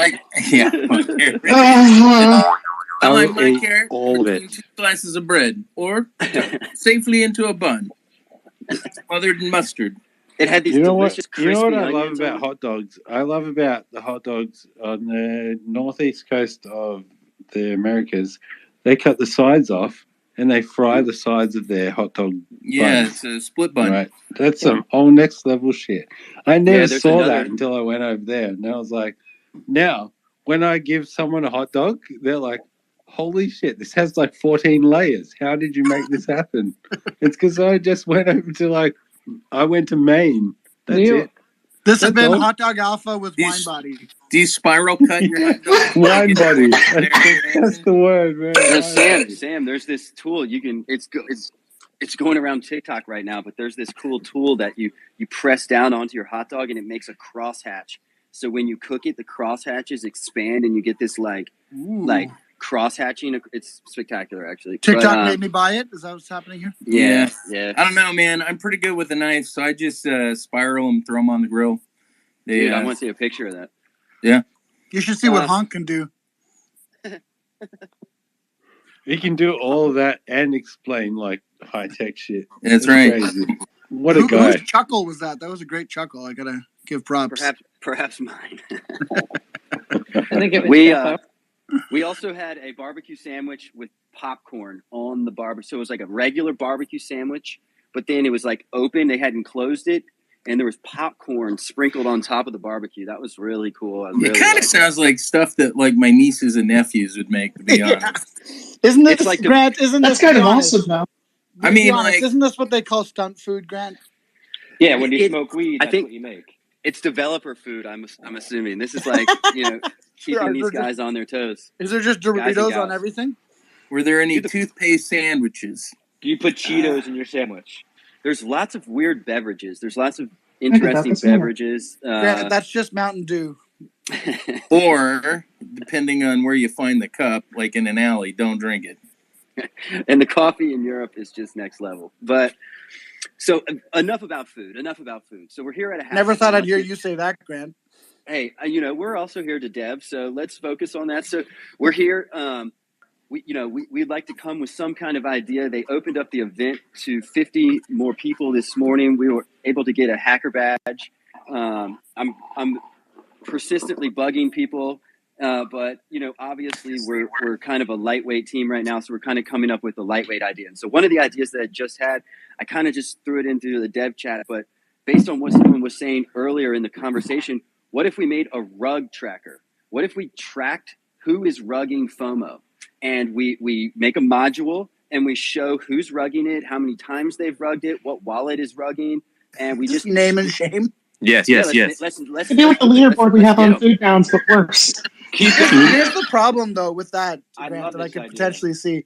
I like my carrot between 2 slices of bread, or safely into a bun, smothered in mustard. It had these delicious crispy You know what I love onions about hot dogs? I love about the hot dogs on the northeast coast of the Americas. They cut the sides off and they fry the sides of their hot dog. Yeah, buns. it's a split bun. Right. That's some whole next level shit. I never saw that until I went over there. And I was like, now, when I give someone a hot dog, they're like, holy shit, this has like 14 layers. How did you make this happen? It's because I just went over to I went to Maine. That's it. This has been Hot Dog Alpha with Wine Body. Do you spiral cut your hot dog? Wine Body. That's the word, man. Sam, there's this tool you can. It's going around TikTok right now, but there's this cool tool that you press down onto your hot dog and it makes a crosshatch. So when you cook it, the crosshatches expand and you get this cross hatching. It's spectacular, actually. TikTok made me buy it. Is that what's happening here? Yeah. I don't know, man. I'm pretty good with a knife, so I just spiral them, throw them on the grill. Dude, I want to see a picture of that. Yeah. You should see what Honk can do. He can do all of that and explain high tech shit. That's right. Crazy. What a guy! Whose chuckle was that? That was a great chuckle. I gotta give props. Perhaps mine. I think it was we also had a barbecue sandwich with popcorn on the barbecue. So it was like a regular barbecue sandwich, but then it was open. They hadn't closed it, and there was popcorn sprinkled on top of the barbecue. That was really cool. It kind of sounds like stuff that my nieces and nephews would make, to be honest. Isn't this Grant? Isn't that's kind of awesome, though? I mean, honest, like, isn't this what they call stunt food, Grant? Yeah, when you smoke weed, that's what you make. It's developer food. I'm assuming this is like keeping these guys on their toes. Is there just Doritos on everything? Were there any toothpaste sandwiches? Do you put Cheetos in your sandwich? There's lots of weird beverages. There's lots of interesting beverages. Grant, that's just Mountain Dew. Or, depending on where you find the cup, like in an alley, don't drink it. And the coffee in Europe is just next level. But so enough about food. So we're here at a Never thought I'd hear you say that, Grant. Hey, we're also here to dev, so let's focus on that. So we're here. We'd like to come with some kind of idea. They opened up the event to 50 more people this morning. We were able to get a hacker badge. I'm persistently bugging people. But obviously we're kind of a lightweight team right now, so we're kind of coming up with a lightweight idea. And so one of the ideas that I just had, I kind of just threw it into the dev chat, but based on what someone was saying earlier in the conversation, what if we made a rug tracker? What if we tracked who is rugging FOMO? And we make a module and we show who's rugging it, how many times they've rugged it, what wallet is rugging, and we just name and shame. Yes. It'd be like the leaderboard we have on Food Downs, but worse. Here's the problem, though, with that, Grant, that I could potentially see.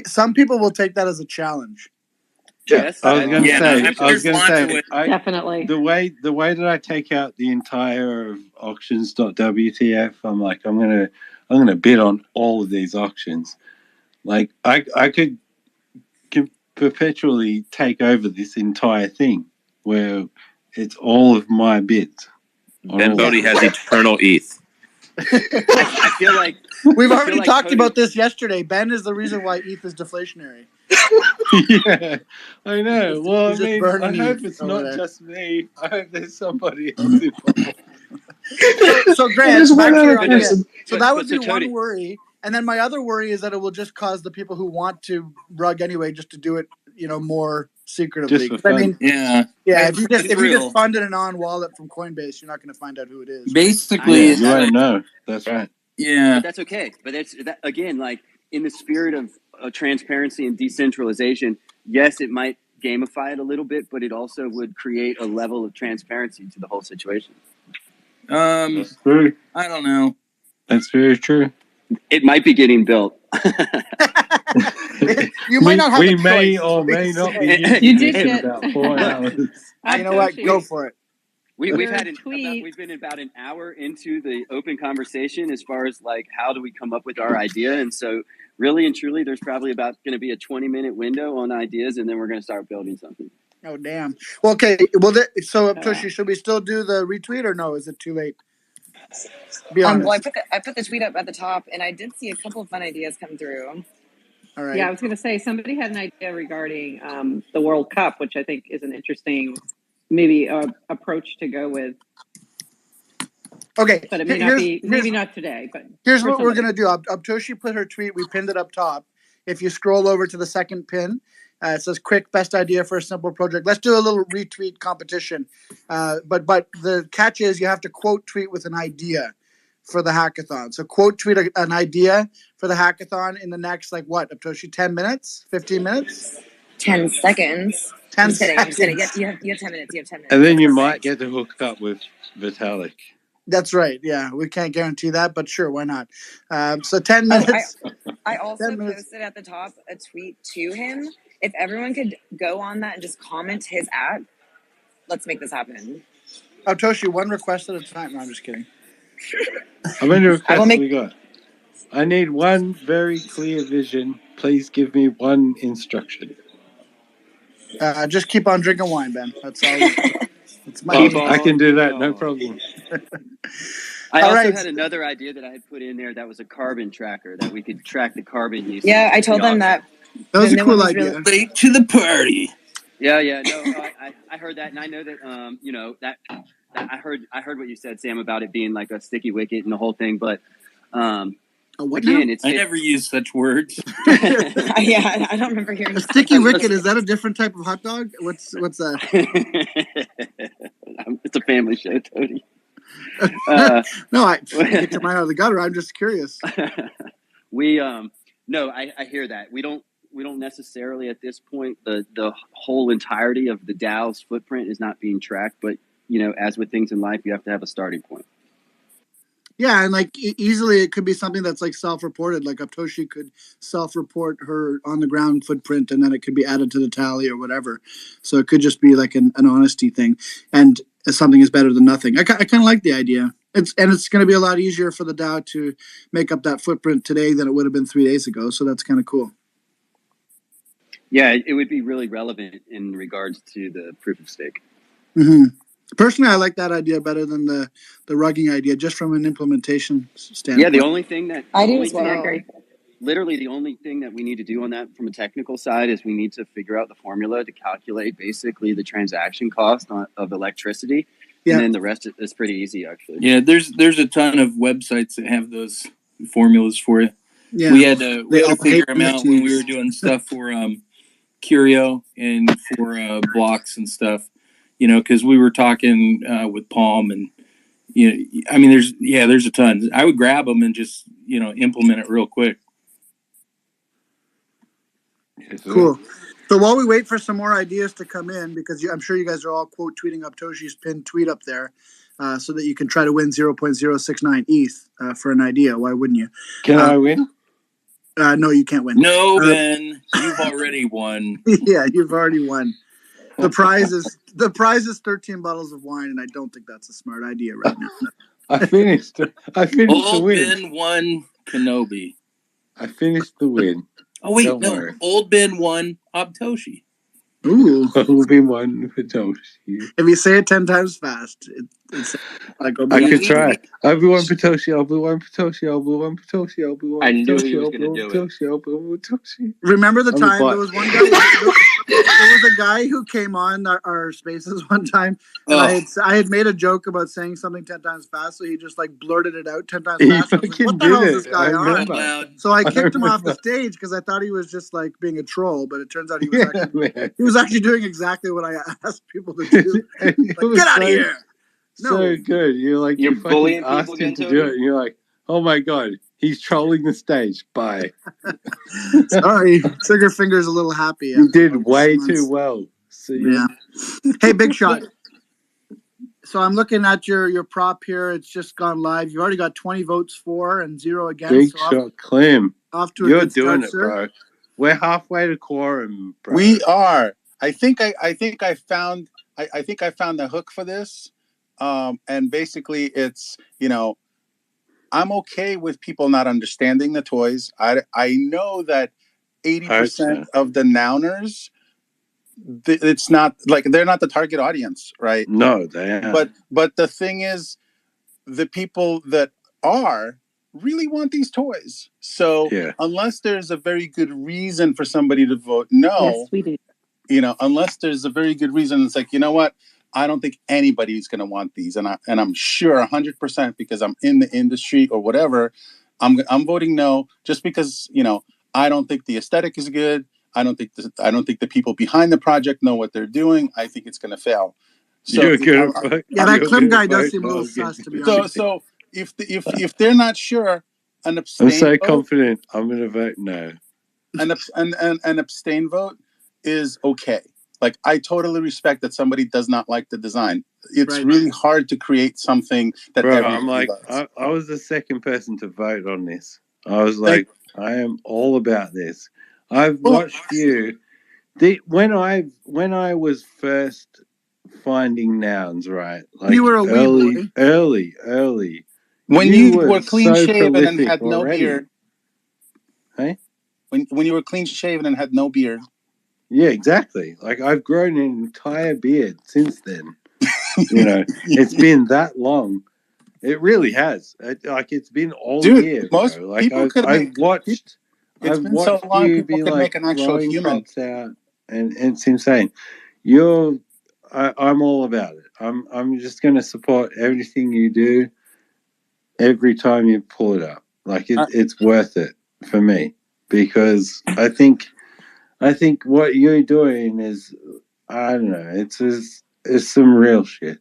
Some people will take that as a challenge. Yes, I was going to say, definitely. The way that I take out the entire of auctions.wtf, I'm like, I'm gonna bid on all of these auctions. Like I could perpetually take over this entire thing where it's all of my bids. Ben Bodie has eternal ETH. I feel like we've already talked about this yesterday. Ben is the reason why ETH is deflationary. Yeah, I know. Well, I mean, I hope it's not just me. I hope there's somebody else involved. So Grant, back to your idea. So that would be Tony, one worry. And then my other worry is that it will just cause the people who want to rug anyway just to do it, more secretively. Just for fun. If you just funded an on-wallet from Coinbase, you're not going to find out who it is. Basically, you won't know. That's right. Yeah. But that's okay. But that again, like in the spirit of transparency and decentralization, yes, it might gamify it a little bit, but it also would create a level of transparency to the whole situation. That's true. I don't know. That's very true. It might be getting built. You might not have we may or may not be You did in get about 4 hours. You know what? Go for it. We've been about an hour into the open conversation as far as like how do we come up with our idea, and so really and truly, there's probably about going to be a 20-minute window on ideas, and then we're going to start building something. Oh damn! Well, okay. Well, so Toshi, should we still do the retweet or no? Is it too late? Be honest. Well, I put the tweet up at the top, and I did see a couple of fun ideas come through. All right. Yeah, I was going to say somebody had an idea regarding the World Cup, which I think is an interesting approach to go with. Okay, but it may not be maybe not today. But here's what we're gonna do. Toshi put her tweet. We pinned it up top. If you scroll over to the second pin, it says "Quick best idea for a simple project." Let's do a little retweet competition. But the catch is you have to quote tweet with an idea for the hackathon. So quote tweet an idea for the hackathon in the next Toshi, 10 minutes, 15 minutes, 10 seconds. 10 seconds. I'm just kidding. You have 10 minutes. You have 10 minutes. And then you might get to hook up with Vitalik. That's right. Yeah, we can't guarantee that, but sure, why not? So 10 minutes. I also posted at the top a tweet to him. If everyone could go on that and just comment his @ let's make this happen. Oh, Toshi, one request at a time. No, I'm just kidding. How many requests we got? I need one very clear vision. Please give me one instruction. Just keep on drinking wine, Ben. That's all. I can do that, no problem. I also had another idea that I had put in there that was a carbon tracker, that we could track the carbon use. Yeah, I told them that. That was a cool idea. Late to the party. Yeah. No, I heard that, and I know that I heard what you said, Sam, about it being like a sticky wicket and the whole thing, but again, I never use such words. Yeah, I don't remember hearing a sticky wicket. Is that a different type of hot dog? What's that? It's a family show, Tony. No, I get your mind out of the gutter. I'm just curious. No, I hear that. We necessarily at this point, the whole entirety of the DAO's footprint is not being tracked. But, as with things in life, you have to have a starting point. Yeah, and like easily it could be something that's like self-reported. Like Aptoshi could self-report her on the ground footprint, and then it could be added to the tally or whatever. So it could just be like an honesty thing, and something is better than nothing. I kind of like the idea. It's going to be a lot easier for the DAO to make up that footprint today than it would have been 3 days ago. So that's kind of cool. Yeah, it would be really relevant in regards to the proof of stake. Mm-hmm. Personally, I like that idea better than the rugging idea, just from an implementation standpoint. Yeah, the only thing that I do as well. Agree. Literally, the only thing that we need to do on that from a technical side is we need to figure out the formula to calculate basically the transaction cost of electricity. Yeah. And then the rest is pretty easy, actually. Yeah, there's a ton of websites that have those formulas for you. Yeah. We had to figure them out when we were doing stuff for Curio and for blocks and stuff. Because we were talking with Palm, and I mean, there's a ton. I would grab them and just implement it real quick. Cool. So while we wait for some more ideas to come in, because I'm sure you guys are all quote tweeting Aptoshi's pinned tweet up there, so that you can try to win 0.069 ETH for an idea. Why wouldn't you? Can I win? No, you can't win. No, Ben, you've already won. Yeah, you've already won. The prize is 13 bottles of wine, and I don't think that's a smart idea right now. I finished the win. Old Ben won Kenobi. I finished the win. Oh wait, don't worry. Old Ben won Aptoshi. Ooh. Old Ben won Aptoshi. If you say it 10 times fast, it's like I could try. Obi-Wan Patoshi, Obi-Wan Patoshi, Obi-Wan Patoshi, Obi-Wan Patoshi. I knew he was going to do it. Obi-Wan Patoshi. Remember the time there was one guy? There was a guy who came on our spaces one time, and I had made a joke about saying something 10 times fast, so he just like blurted it out 10 times fast. I was like, what the hell is this guy on? So I kicked him off the stage because I thought he was just like being a troll, but it turns out he was actually doing exactly what I asked people to do. Like, get out of here! No. So good. You're bullying asked people him to do it, and you're like, oh my god, he's trolling the stage. Bye. Sorry, Trigger Finger's a little happy. You did way too well. See ya. Yeah. Hey, Big Shot. So I'm looking at your prop here. It's just gone live. You already got 20 votes for and 0 against. Big Shot, Clem. Off to a You're good doing start, it, sir. bro. We're halfway to quorum, bro. We are. I think I found the hook for this. And basically it's, I'm okay with people not understanding the toys. I know that 80% of the nouners, it's not like they're not the target audience, right? No, they aren't. But the thing is, the people that are really want these toys. So unless there's a very good reason for somebody to vote no, yes, we do. Unless there's a very good reason, it's like, you know what? I don't think anybody's going to want these, and I'm sure 100% because I'm in the industry or whatever. I'm voting no just because I don't think the aesthetic is good. I don't think the people behind the project know what they're doing. I think it's going to fail. So that Clem guy does seem a little sus, to be honest. So if they're not sure, an abstain. I'm so confident. I'm going to vote no. An abstain vote is okay. Like, I totally respect that somebody does not like the design. It's really hard to create something that everybody loves. I was the second person to vote on this. I was like, I am all about this. I've watched you. When I was first finding nouns, right? Like you were a wee boy. Early. When you were clean shaven and had no beard. Hey? When you were clean shaven and had no beard. Yeah, exactly. Like, I've grown an entire beard since then. It's been that long. It really has. It's been all year. Most bro. Like, people I've watched so long, you people be could like make an actual human out, and it's insane. I'm all about it. I'm just going to support everything you do every time you pull it up. Like, it's worth it for me, because I think what you're doing is, I don't know, it's some real shit.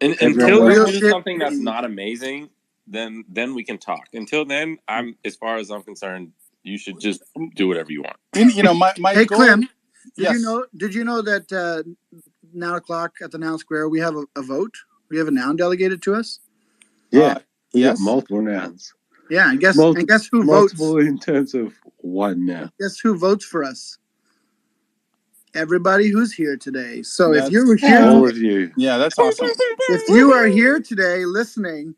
And until you do something that's not amazing, then we can talk. Until then, as far as I'm concerned, you should just do whatever you want. You know, my hey, goal. Clem, Yes. Did you know that 9 o'clock at the Noun Square we have a vote? We have a noun delegated to us. Yeah, we yes. got multiple nouns. Yeah, and guess who multiple votes? in terms of one noun. Guess who votes for us? Everybody who's here today. So if That's you're here, all of you. Yeah, that's awesome. if you are here today listening,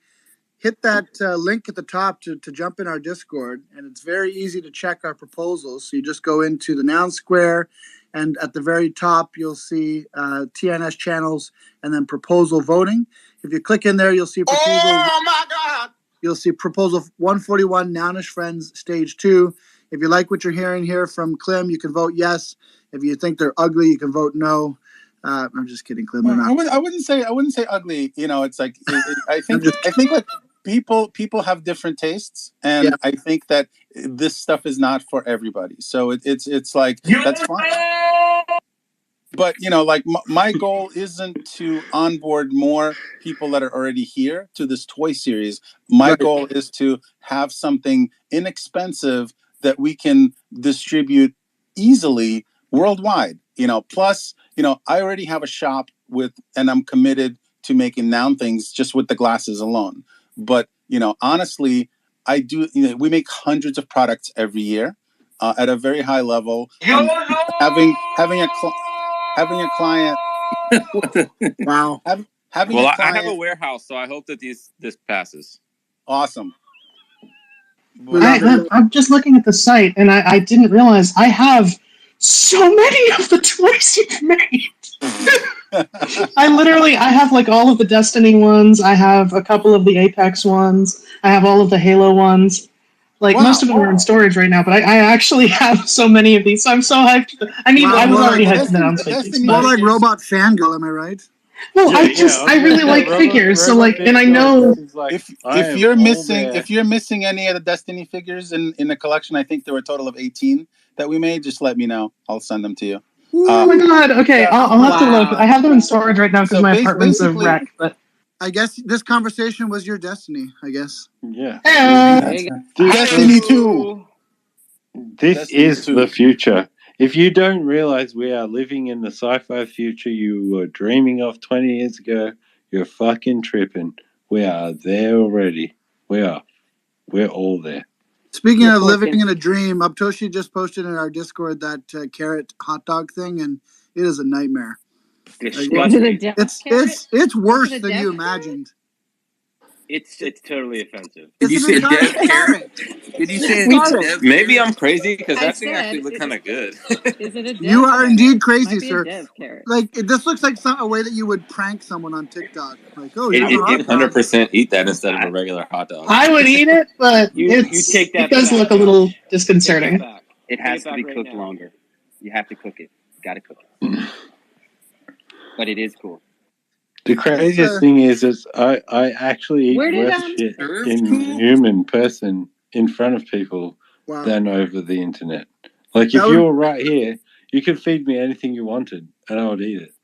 hit that link at the top to jump in our Discord, and it's very easy to check our proposals. So you just go into the Noun Square, and at the very top you'll see TNS channels and then proposal voting. If you click in there, you'll see proposal. Oh my God! You'll see proposal 141, Nounish Friends Stage 2. If you like what you're hearing here from Clem, you can vote yes. If you think they're ugly, you can vote no. I'm just kidding, Clem. Well, I wouldn't say ugly. You know, it's like I think like people have different tastes, and I think that this stuff is not for everybody. So it's like that's fine. But you know, like my goal isn't to onboard more people that are already here to this toy series. My goal is to have something inexpensive that we can distribute easily worldwide. You know, plus, you know, I already have a shop and I'm committed to making noun things just with the glasses alone. But you know, honestly, I do. You know, we make hundreds of products every year at a very high level. And having a client. Wow. Well, I have a warehouse, so I hope that this passes. Awesome. I'm just looking at the site, and I didn't realize I have so many of the toys you've made. I have like all of the Destiny ones. I have a couple of the Apex ones. I have all of the Halo ones. Like, most of them are in storage right now, but I actually have so many of these, so I'm so hyped. I was already hyped to announce more like Robot Fangirl, am I right? Well, I really like figures, so like, and I know if you're missing any of the Destiny figures in the collection, I think there were a total of 18 that we made. Just let me know. I'll send them to you. Oh my god! Okay, I'll have to look. I have them in storage right now because my apartment's a wreck. But I guess this conversation was your destiny. I guess. Yeah. Destiny 2. This is the future. If you don't realize we are living in the sci-fi future you were dreaming of 20 years ago, you're fucking tripping. We are there already. We're all there. Speaking of living in a dream, Uptoshi just posted in our Discord that carrot hot dog thing, and it is a nightmare. It's worse than you imagined. It's totally offensive. Did you say dev carrot? Did you say dev? Maybe I'm crazy because that thing actually looked kind of good. Is it a dev You are indeed crazy, Might be a sir. dev carrot. Like, this looks like a way that you would prank someone on TikTok. Like, oh, It 100% eat that instead of a regular hot dog. I would eat it, but you take that it does look a little disconcerting. It has to be cooked longer. You have to cook it. You got to cook it. But it is cool. The craziest thing is I actually eat worse shit in human person in front of people than over the internet. Like, if you were right here, you could feed me anything you wanted, and I would eat it.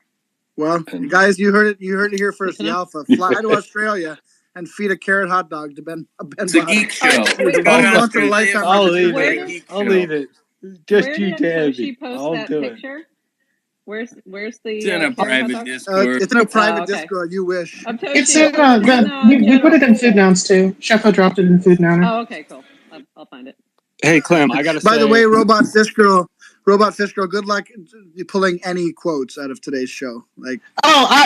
Well, guys, you heard it here first. The Alpha. Fly to Australia and feed a carrot hot dog to Ben. It's a geek show. I'll eat it. Just you tell me. I'll do it. Where's the? It's in a private Discord. It's in a private Discord. You wish. It's in we put it in Food Nouns too. Sheffa dropped it in Food Nouns. Oh, okay, cool. I'll find it. Hey, Clem, I gotta say. By the way, Robot Fish Girl, good luck pulling any quotes out of today's show. Like,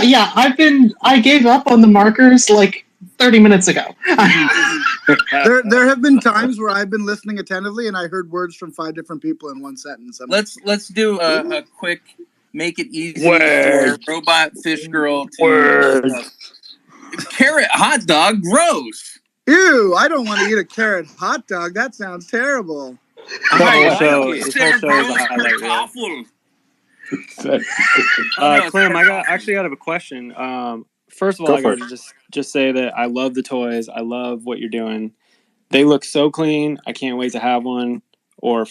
yeah, I gave up on the markers like 30 minutes ago. there have been times where I've been listening attentively and I heard words from 5 different people in one sentence. Let's do a quick. Make it easy for Robot Fish Girl to carrot hot dog gross. Ew, I don't want to eat a carrot hot dog. That sounds terrible. Clem, I actually got a question. First of all, I got to just say that I love the toys. I love what you're doing. They look so clean. I can't wait to have one or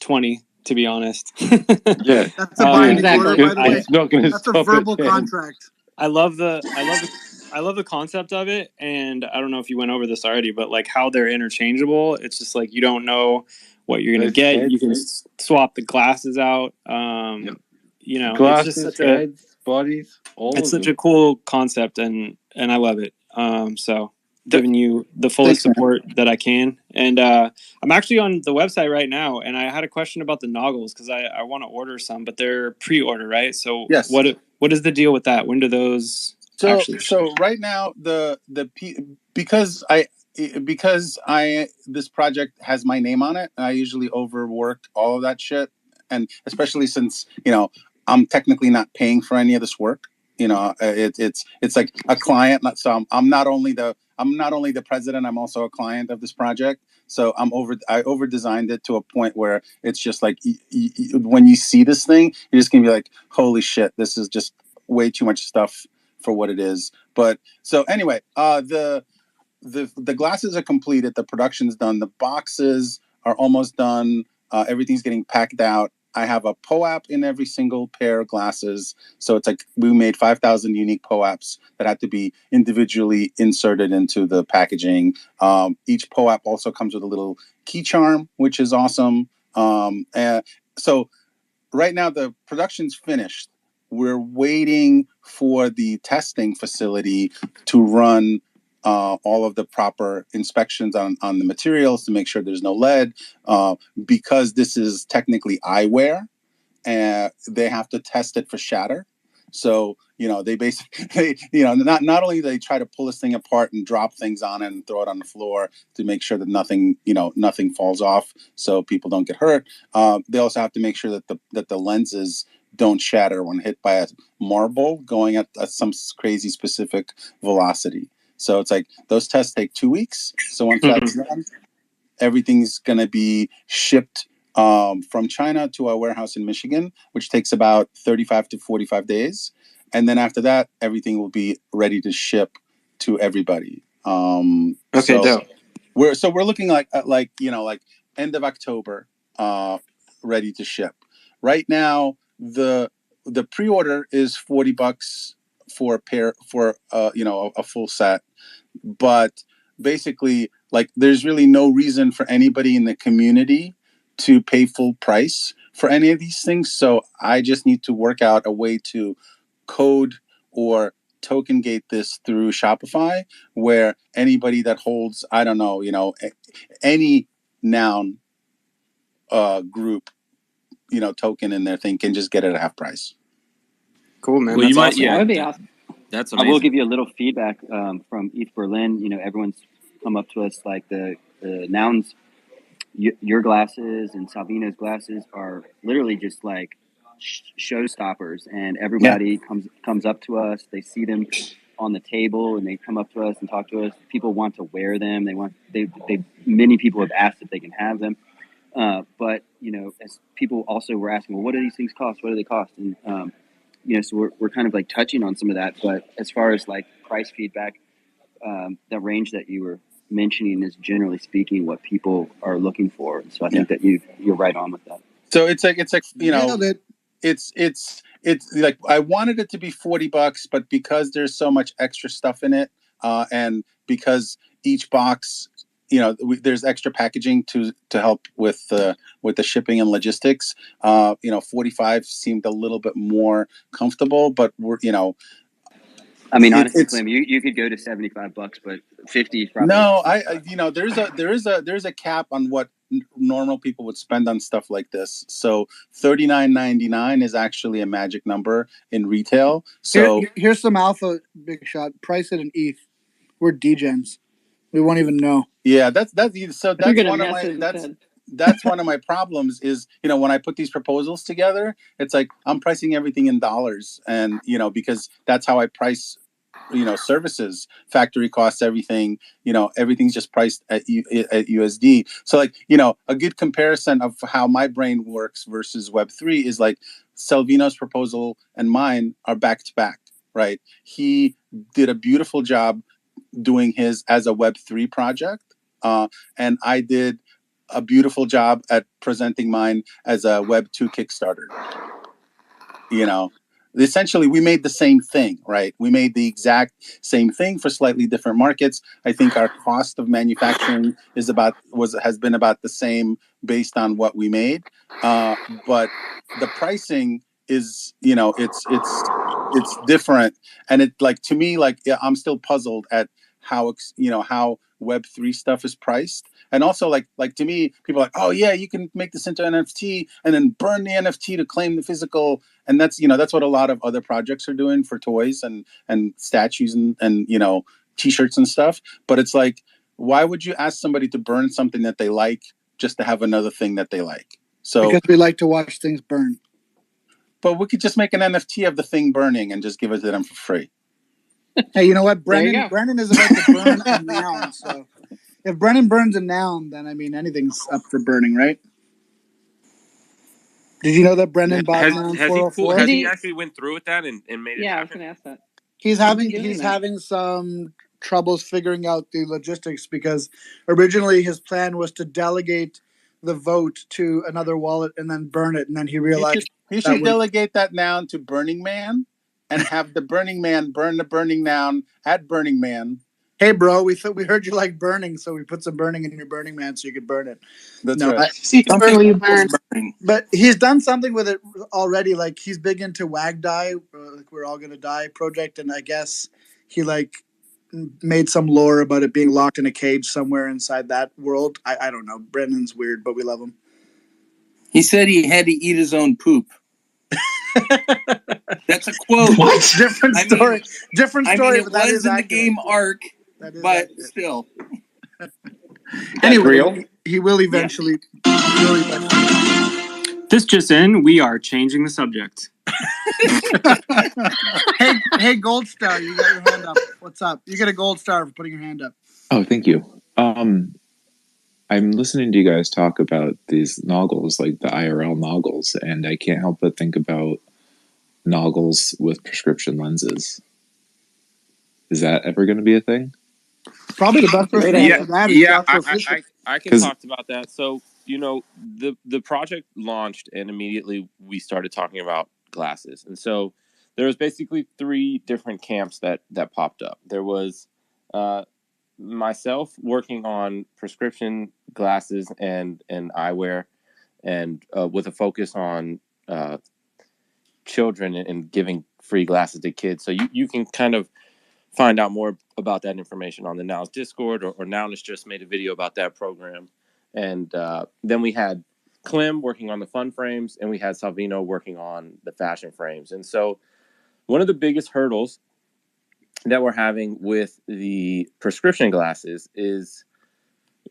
20. To be honest, yeah, that's a binding order, by the way. It's not going to stop. That's a verbal contract. I love the concept of it, and I don't know if you went over this already, but like how they're interchangeable. It's just like you don't know what you're going to get. You can swap the glasses out. You know, glasses, it's just such heads, bodies, it's such a cool concept, and I love it. So giving you the fullest support that I can. And I'm actually on the website right now, and I had a question about the noggles because I want to order some, but they're pre-order, right? So yes. What is the deal with that? When do those so right now because this project has my name on it, I usually overwork all of that shit, and especially since I'm technically not paying for any of this work. It's like a client. So I'm not only the president, I'm also a client of this project. So I over designed it to a point where it's just like when you see this thing, you're just gonna be like, holy shit, this is just way too much stuff for what it is. But so anyway, the glasses are completed, the production's done, the boxes are almost done, everything's getting packed out. I have a POAP in every single pair of glasses. So it's like we made 5,000 unique POAPs that had to be individually inserted into the packaging. Each POAP also comes with a little key charm, which is awesome. And so right now the production's finished. We're waiting for the testing facility to run all of the proper inspections on the materials to make sure there's no lead, because this is technically eyewear, and they have to test it for shatter. So they basically not only do they try to pull this thing apart and drop things on it and throw it on the floor to make sure that nothing falls off so people don't get hurt. They also have to make sure that the lenses don't shatter when hit by a marble going at some crazy specific velocity. So it's like those tests take 2 weeks. So once that's done, everything's going to be shipped from China to our warehouse in Michigan, which takes about 35 to 45 days. And then after that, everything will be ready to ship to everybody. Dope. We're looking like end of October, ready to ship. Right now, the pre-order is $40 for a pair for a full set, but basically there's really no reason for anybody in the community to pay full price for any of these things. So I just need to work out a way to code or token gate this through Shopify, where anybody that holds, I don't know, any noun group, token in their thing can just get it at half price. Cool, man. Well, That's awesome. That would be awesome. That's amazing. I will give you a little feedback from East Berlin. Everyone's come up to us like the nouns. Your glasses and Salvino's glasses are literally just like showstoppers, and everybody comes up to us. They see them on the table, and they come up to us and talk to us. People want to wear them. Many people have asked if they can have them. But as people also were asking, well, what do these things cost? What do they cost? And so we're kind of like touching on some of that. But as far as like price feedback, the range that you were mentioning is generally speaking what people are looking for. So I think that you're right on with that. So it's like it's like I wanted it to be $40, but because there's so much extra stuff in it, and because each box, there's extra packaging to help with the shipping and logistics. 45 seemed a little bit more comfortable, but we're I mean, honestly, Clem, you could go to $75, but 50 is probably. No, there's a cap on what normal people would spend on stuff like this. So $39.99 is actually a magic number in retail. So here's some alpha, Big Shot. Price it in ETH. We're degens. We won't even know. Yeah, that's one of my problems is, when I put these proposals together, it's like I'm pricing everything in dollars, and because that's how I price services, factory costs, everything, everything's just priced at USD. So a good comparison of how my brain works versus Web3 is like Salvino's proposal and mine are back to back, right? He did a beautiful job doing his as a Web3 project, and I did a beautiful job at presenting mine as a Web2 Kickstarter. essentially we made the same thing, right? We made the exact same thing for slightly different markets. I think our cost of manufacturing has been about the same based on what we made, but the pricing is, it's different, and it, like, to me, like, yeah, I'm still puzzled at how how Web3 stuff is priced. And also, like to me, people are like, oh yeah, you can make this into an NFT and then burn the NFT to claim the physical. And that's what a lot of other projects are doing for toys and statues and t-shirts and stuff. But it's like, why would you ask somebody to burn something that they like just to have another thing that they like? So because we like to watch things burn. But we could just make an NFT of the thing burning and just give it to them for free. Hey, you know what? Brennan is about to burn a noun. So if Brennan burns a noun, then I mean anything's up for burning, right? Did you know that Brennan bought Noun 404? Has he actually went through with that and made it happen? Yeah, I was going to ask that. He's having some troubles figuring out the logistics, because originally his plan was to delegate the vote to another wallet and then burn it, and then he realized he should delegate that noun to Burning Man and have the Burning Man burn the burning noun at Burning Man. Hey, bro, we heard you like burning, so we put some burning in your Burning Man so you could burn it. That's right. But he's done something with it already. Like, he's big into Wag Die, like We're All Gonna Die project, and I guess he like made some lore about it being locked in a cage somewhere inside that world. I don't know. Brennan's weird, but we love him. He said he had to eat his own poop. That's a quote. What? Different story. Different story. I mean, it was in the game Arc, but still. Anyway, he will eventually. This just in, we are changing the subject. Hey, Gold Star, you got your hand up. What's up? You get a gold star for putting your hand up. Oh, thank you. I'm listening to you guys talk about these noggles, like the IRL noggles, and I can't help but think about noggles with prescription lenses. Is that ever going to be a thing? Probably the best person to answer that is I can talk about that. So, the project launched, and immediately we started talking about glasses. And so there was basically 3 different camps that popped up. There was myself working on prescription glasses and eyewear, and with a focus on children and giving free glasses to kids. So you can kind of find out more about that information on the Nouns Discord, or Noun just made a video about that program. And then we had Clem working on the fun frames, and we had Salvino working on the fashion frames. And so one of the biggest hurdles that we're having with the prescription glasses is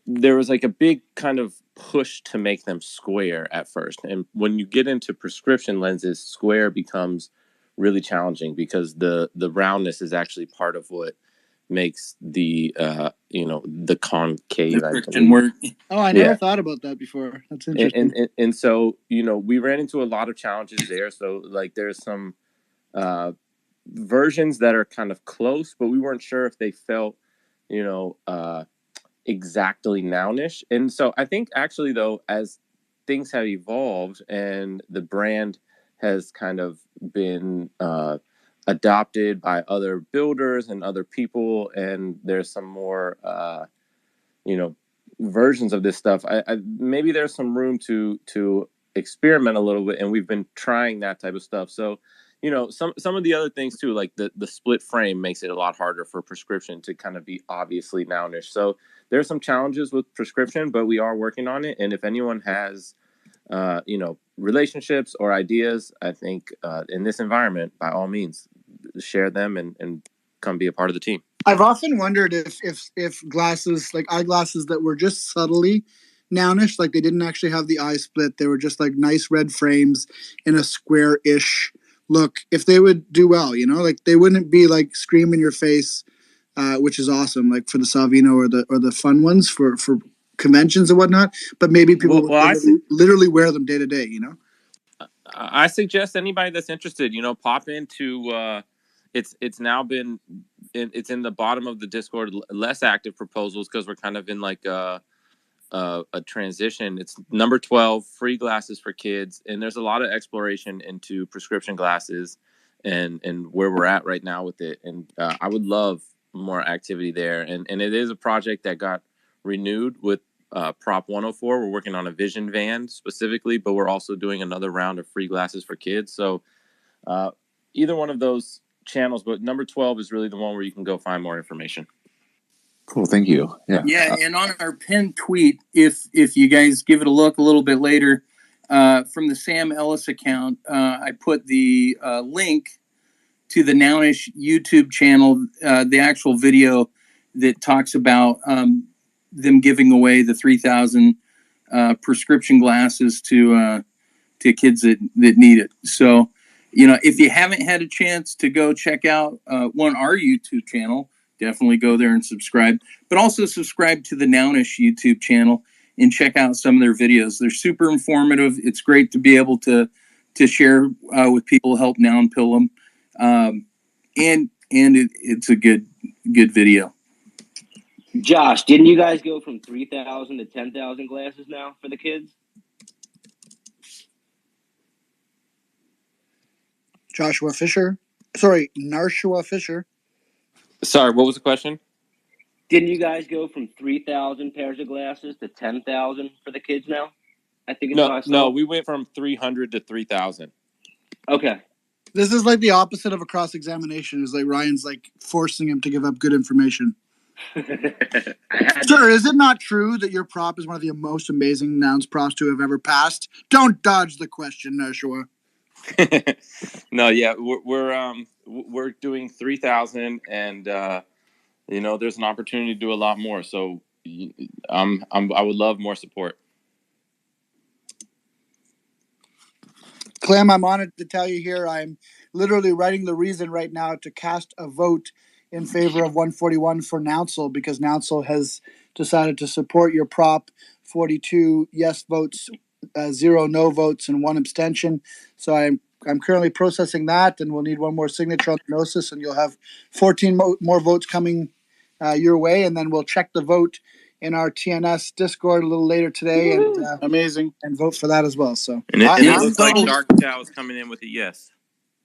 there was like a big kind of push to make them square at first. And when you get into prescription lenses, square becomes really challenging, because the roundness is actually part of what makes the the concave work. Oh, I never thought about that before. That's interesting. And so we ran into a lot of challenges there. So like there's some versions that are kind of close, but we weren't sure if they felt exactly nounish. And so I think actually, though, as things have evolved and the brand has kind of been adopted by other builders and other people, and there's some more versions of this stuff, I maybe there's some room to experiment a little bit, and we've been trying that type of stuff. So some of the other things too, like the split frame makes it a lot harder for prescription to kind of be obviously nounish. So there's some challenges with prescription, but we are working on it. And if anyone has relationships or ideas, I think in this environment, by all means, share them and come be a part of the team. I've often wondered if glasses, like eyeglasses that were just subtly nounish, like they didn't actually have the eye split, they were just like nice red frames in a square-ish look, if they would do well, like they wouldn't be like scream in your face, which is awesome, like for the Salvino or the fun ones for conventions and whatnot. But maybe people literally wear them day to day. I suggest anybody that's interested, pop into. It's now been it's in the bottom of the Discord. Less active proposals because we're kind of in like a transition. It's number 12, free glasses for kids, and there's a lot of exploration into prescription glasses and where we're at right now with it. And I would love more activity there. And it is a project that got renewed with Prop 104. We're working on a vision van specifically, but we're also doing another round of free glasses for kids. So either one of those channels, but number 12 is really the one where you can go find more information. Cool, thank you. Yeah, and on our pinned tweet, if you guys give it a look a little bit later, from the Sam Ellis account, I put the link to the Nounish YouTube channel, the actual video that talks about them giving away the 3,000 prescription glasses to kids that need it. So, if you haven't had a chance to go check out our YouTube channel, definitely go there and subscribe. But also subscribe to the Nounish YouTube channel and check out some of their videos. They're super informative. It's great to be able to share with people, help Noun pill them, and it's a good video. Josh, didn't you guys go from 3,000 to 10,000 glasses now for the kids? Narshua Fisher. Sorry, what was the question? Didn't you guys go from 3,000 pairs of glasses to 10,000 for the kids now? I think it's no, we went from 300 to 3,000. Okay. This is like the opposite of a cross-examination. Is like Ryan's like forcing him to give up good information. Sir, is it not true that your prop is one of the most amazing Nouns props to have ever passed? Don't dodge the question, Narshua. No, yeah, we're doing 3,000, and there's an opportunity to do a lot more. So I would love more support. Clem, I'm honored to tell you here, I'm literally writing the reason right now to cast a vote in favor of 141 for Nounsel, because Nounsel has decided to support your prop. 42 yes votes, 0 no votes, and 1 abstention. So I'm currently processing that, and we'll need one more signature on the Gnosis, and you'll have 14 more votes coming your way, and then we'll check the vote in our TNS Discord a little later today. And amazing, and vote for that as well. So and it looks like Dark Tao is coming in with a yes.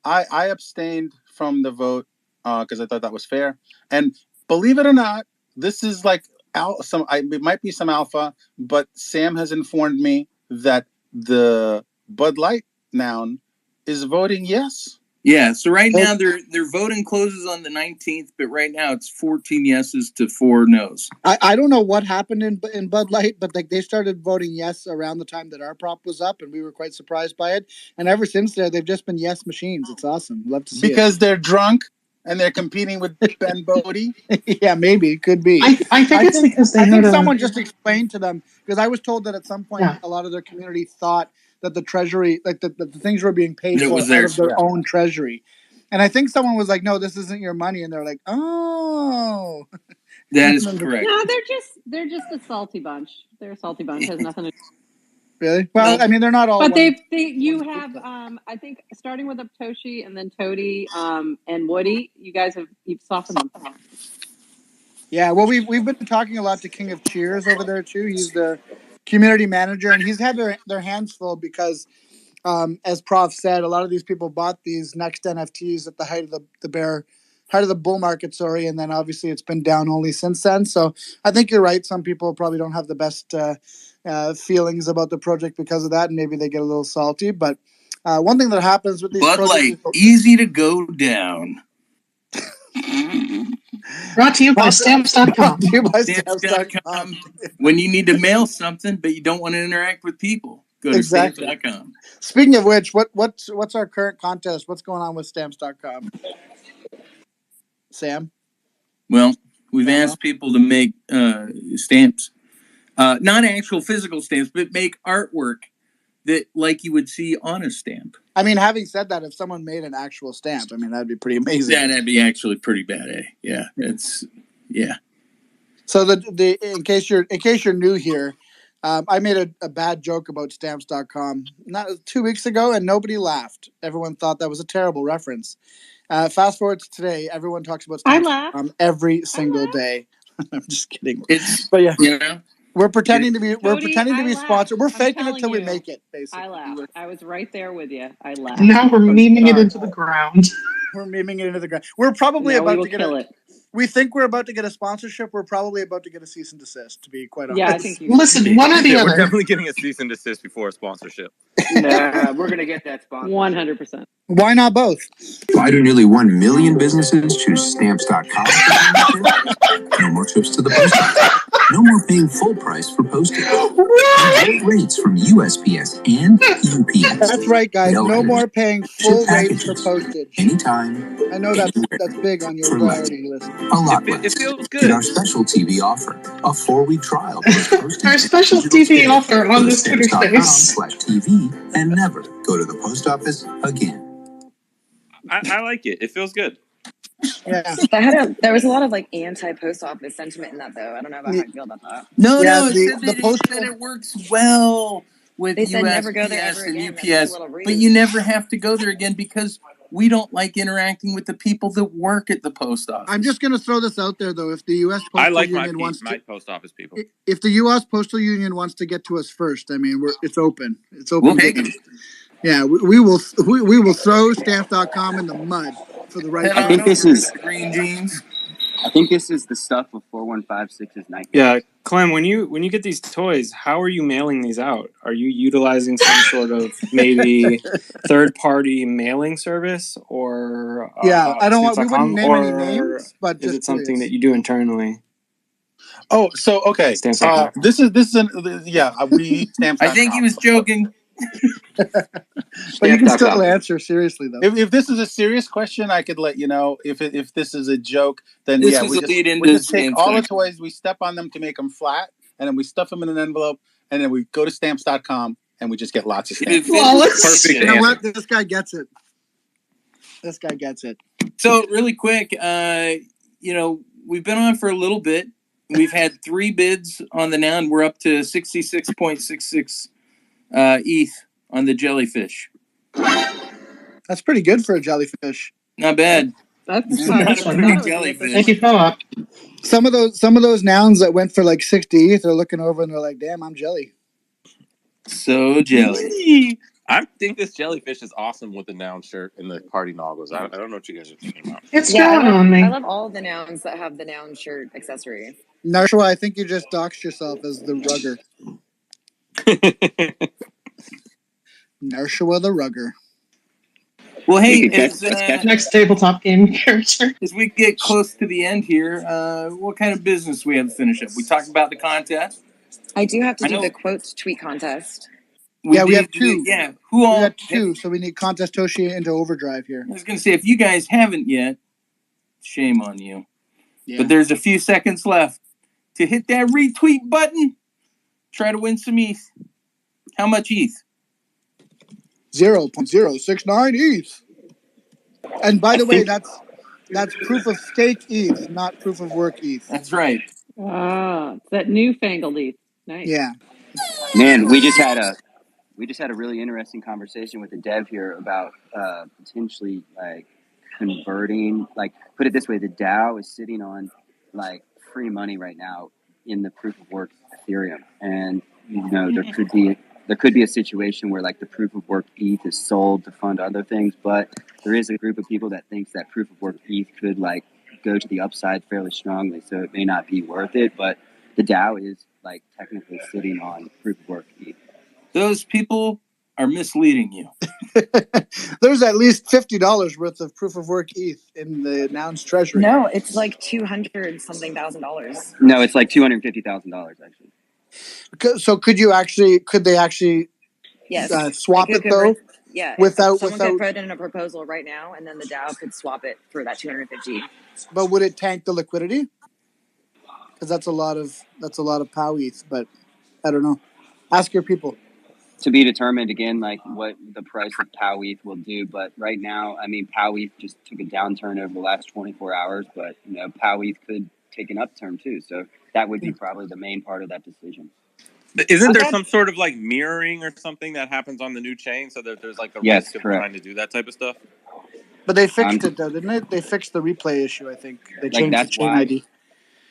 I abstained from the vote because I thought that was fair. And believe it or not, this is like it might be some alpha, but Sam has informed me that the Bud Light Noun is voting yes. Yeah, so right now their voting closes on the 19th, but right now it's 14 yeses to 4 no's. I don't know what happened in Bud Light, but like they started voting yes around the time that our prop was up, and we were quite surprised by it. And ever since there, they've just been yes machines. It's awesome. Love to see because they're drunk and they're competing with Ben Bodie. Yeah, maybe it could be. I think it's because I think someone just explained to them, because I was told that at some point a lot of their community thought that the treasury, like the things were being paid for out of their own treasury. And I think someone was like, no, this isn't your money. And they're like, oh. That is correct. No, they're just a salty bunch. They're a salty bunch. It has nothing to do. Really? Well, I mean, they're not all. But you have, I think, starting with Toshi and then Toady and Woody, you've softened them. Yeah, well, we've been talking a lot to King of Cheers over there too. He's the community manager, and he's had their hands full because, as Prof said, a lot of these people bought these next NFTs at the height of the bull market, and then obviously it's been down only since then. So I think you're right. Some people probably don't have the best feelings about the project because of that, and maybe they get a little salty. But one thing that happens with these Bud Light, easy to go down. Brought to you by Stamps.com. Stamps.com. When you need to mail something, but you don't want to interact with people, go to Stamps.com. Speaking of which, what's our current contest? What's going on with Stamps.com? Sam? Well, we've asked people to make stamps. Not actual physical stamps, but make artwork that like you would see on a stamp. I mean, having said that, if someone made an actual stamp, I mean, that'd be pretty amazing. Yeah, that'd be actually pretty bad, eh? Yeah, yeah. So in case you're new here, I made a bad joke about Stamps.com 2 weeks ago, and nobody laughed. Everyone thought that was a terrible reference. Fast forward to today, everyone talks about Stamps.com every single day. I'm just kidding. But yeah. We're pretending to be. We're Cody, pretending to I be laughed. sponsored. We're I'm faking it telling till we you. make it. Basically, I laughed. I was right there with you. I laughed. Now we're memeing it Sorry. into the ground. We're memeing it into the ground. We're probably Now we about will to get kill it. We think we're about to get a sponsorship. We're probably about to get a cease and desist. To be quite honest. Yeah, I think you. Listen, one or the We're other. definitely getting a cease and desist before a sponsorship. Nah, we're gonna get that sponsor. 100%. Why not both? Why do nearly 1 million businesses choose Stamps.com? No more trips to the post office. No more paying full price for postage. Great rates from USPS and UPS. That's right, guys. Mail No items, more paying full rates for postage. anytime. I know that's anywhere, big on your for less. priority list. A lot It less. feels Get good. our special TV offer, a 4-week trial plus postage. Our special TV offer on this Twitter space. Stamps.com/TV and never go to the post office again. I like it. It feels good. Yeah. There was a lot of like anti-post office sentiment in that, though. I don't know about how you feel about that. No, Yeah, no, it said it works well with They said never go there USPS ever and again. That's a UPS, little rude. but you never have to go there again because we don't like interacting with the people that work at the post office. I'm just going to throw this out there, though. If the U.S. I Postal like Union my post office people. If the U.S. Postal Union wants to get to us first, I mean, it's open. It's open. We'll take it. Yeah, we will throw Stamps.com in the mud for the right. I think this is green jeans. I think this is the stuff of 4156's nightmare. Yeah, Clem, when you get these toys, how are you mailing these out? Are you utilizing some sort of maybe third-party mailing service or Yeah, I don't want. We Stamps.com, wouldn't name any names, but is it something that you do internally? Oh, so okay. Stamps.com. This is we Stamps. I think he was joking. But you can still answer seriously, though. If this is a serious question, I could let you know. If this is a joke, then This yeah, is we a lead into just take Stamps. all the toys, we step on them to make them flat, and then we stuff them in an envelope, and then we go to Stamps.com and we just get lots of stamps. Perfect. You know what? This guy gets it. This guy gets it. So really quick, we've been on for a little bit. We've had 3 bids on the Noun. We're up to 66.66 ETH on the jellyfish. That's pretty good for a jellyfish. Not bad. That's not a pretty jellyfish. Thank you, Philip. Some of those nouns that went for like 60 ETH are looking over and they're like, "Damn, I'm jelly." So jelly. I think this jellyfish is awesome with the Noun shirt and the party noggles. I don't know what you guys are thinking about. It's growing on me. I love all the nouns that have the Noun shirt accessory. Narshua, I think you just doxed yourself as the rugger. Narshua the rugger. Well, hey, next tabletop game character. As we get close to the end here, what kind of business we have to finish up? We talked about the contest. I do have to do the quote tweet contest. We have 2. Yeah, we got 2, so we need Contest Toshi into overdrive here. I was going to say, if you guys haven't yet, shame on you. Yeah. But there's a few seconds left to hit that retweet button. Try to win some ETH. How much ETH? 0.069 ETH. And by the way, that's proof of stake ETH, not proof of work ETH. That's right. Ah, that newfangled ETH. Nice. Yeah. Man, we just had a really interesting conversation with the dev here about potentially like converting. Like, put it this way: the DAO is sitting on like free money right now in the proof of work Ethereum, and there could be a situation where like the proof of work ETH is sold to fund other things, but there is a group of people that thinks that proof of work ETH could like go to the upside fairly strongly, so it may not be worth it, but the DAO is like technically sitting on proof of work ETH. Those people are misleading you. There's at least $50 worth of proof of work ETH in the Noun's treasury. No, it's like $200-something thousand. No, it's like $250,000 actually. So could they actually yes. swap it though? Yeah. Without someone could put in a proposal right now, and then the DAO could swap it for that 250. But would it tank the liquidity? Because that's a lot of POW ETH, but I don't know. Ask your people. To be determined again, like what the price of POW ETH will do. But right now, I mean, POW ETH just took a downturn over the last 24 hours, but POW ETH could take an upturn too. So that would be probably the main part of that decision. But isn't there some sort of like mirroring or something that happens on the new chain so that there's like a risk of trying to do that type of stuff? But they fixed it though, didn't it? They fixed the replay issue, I think. They changed the chain ID.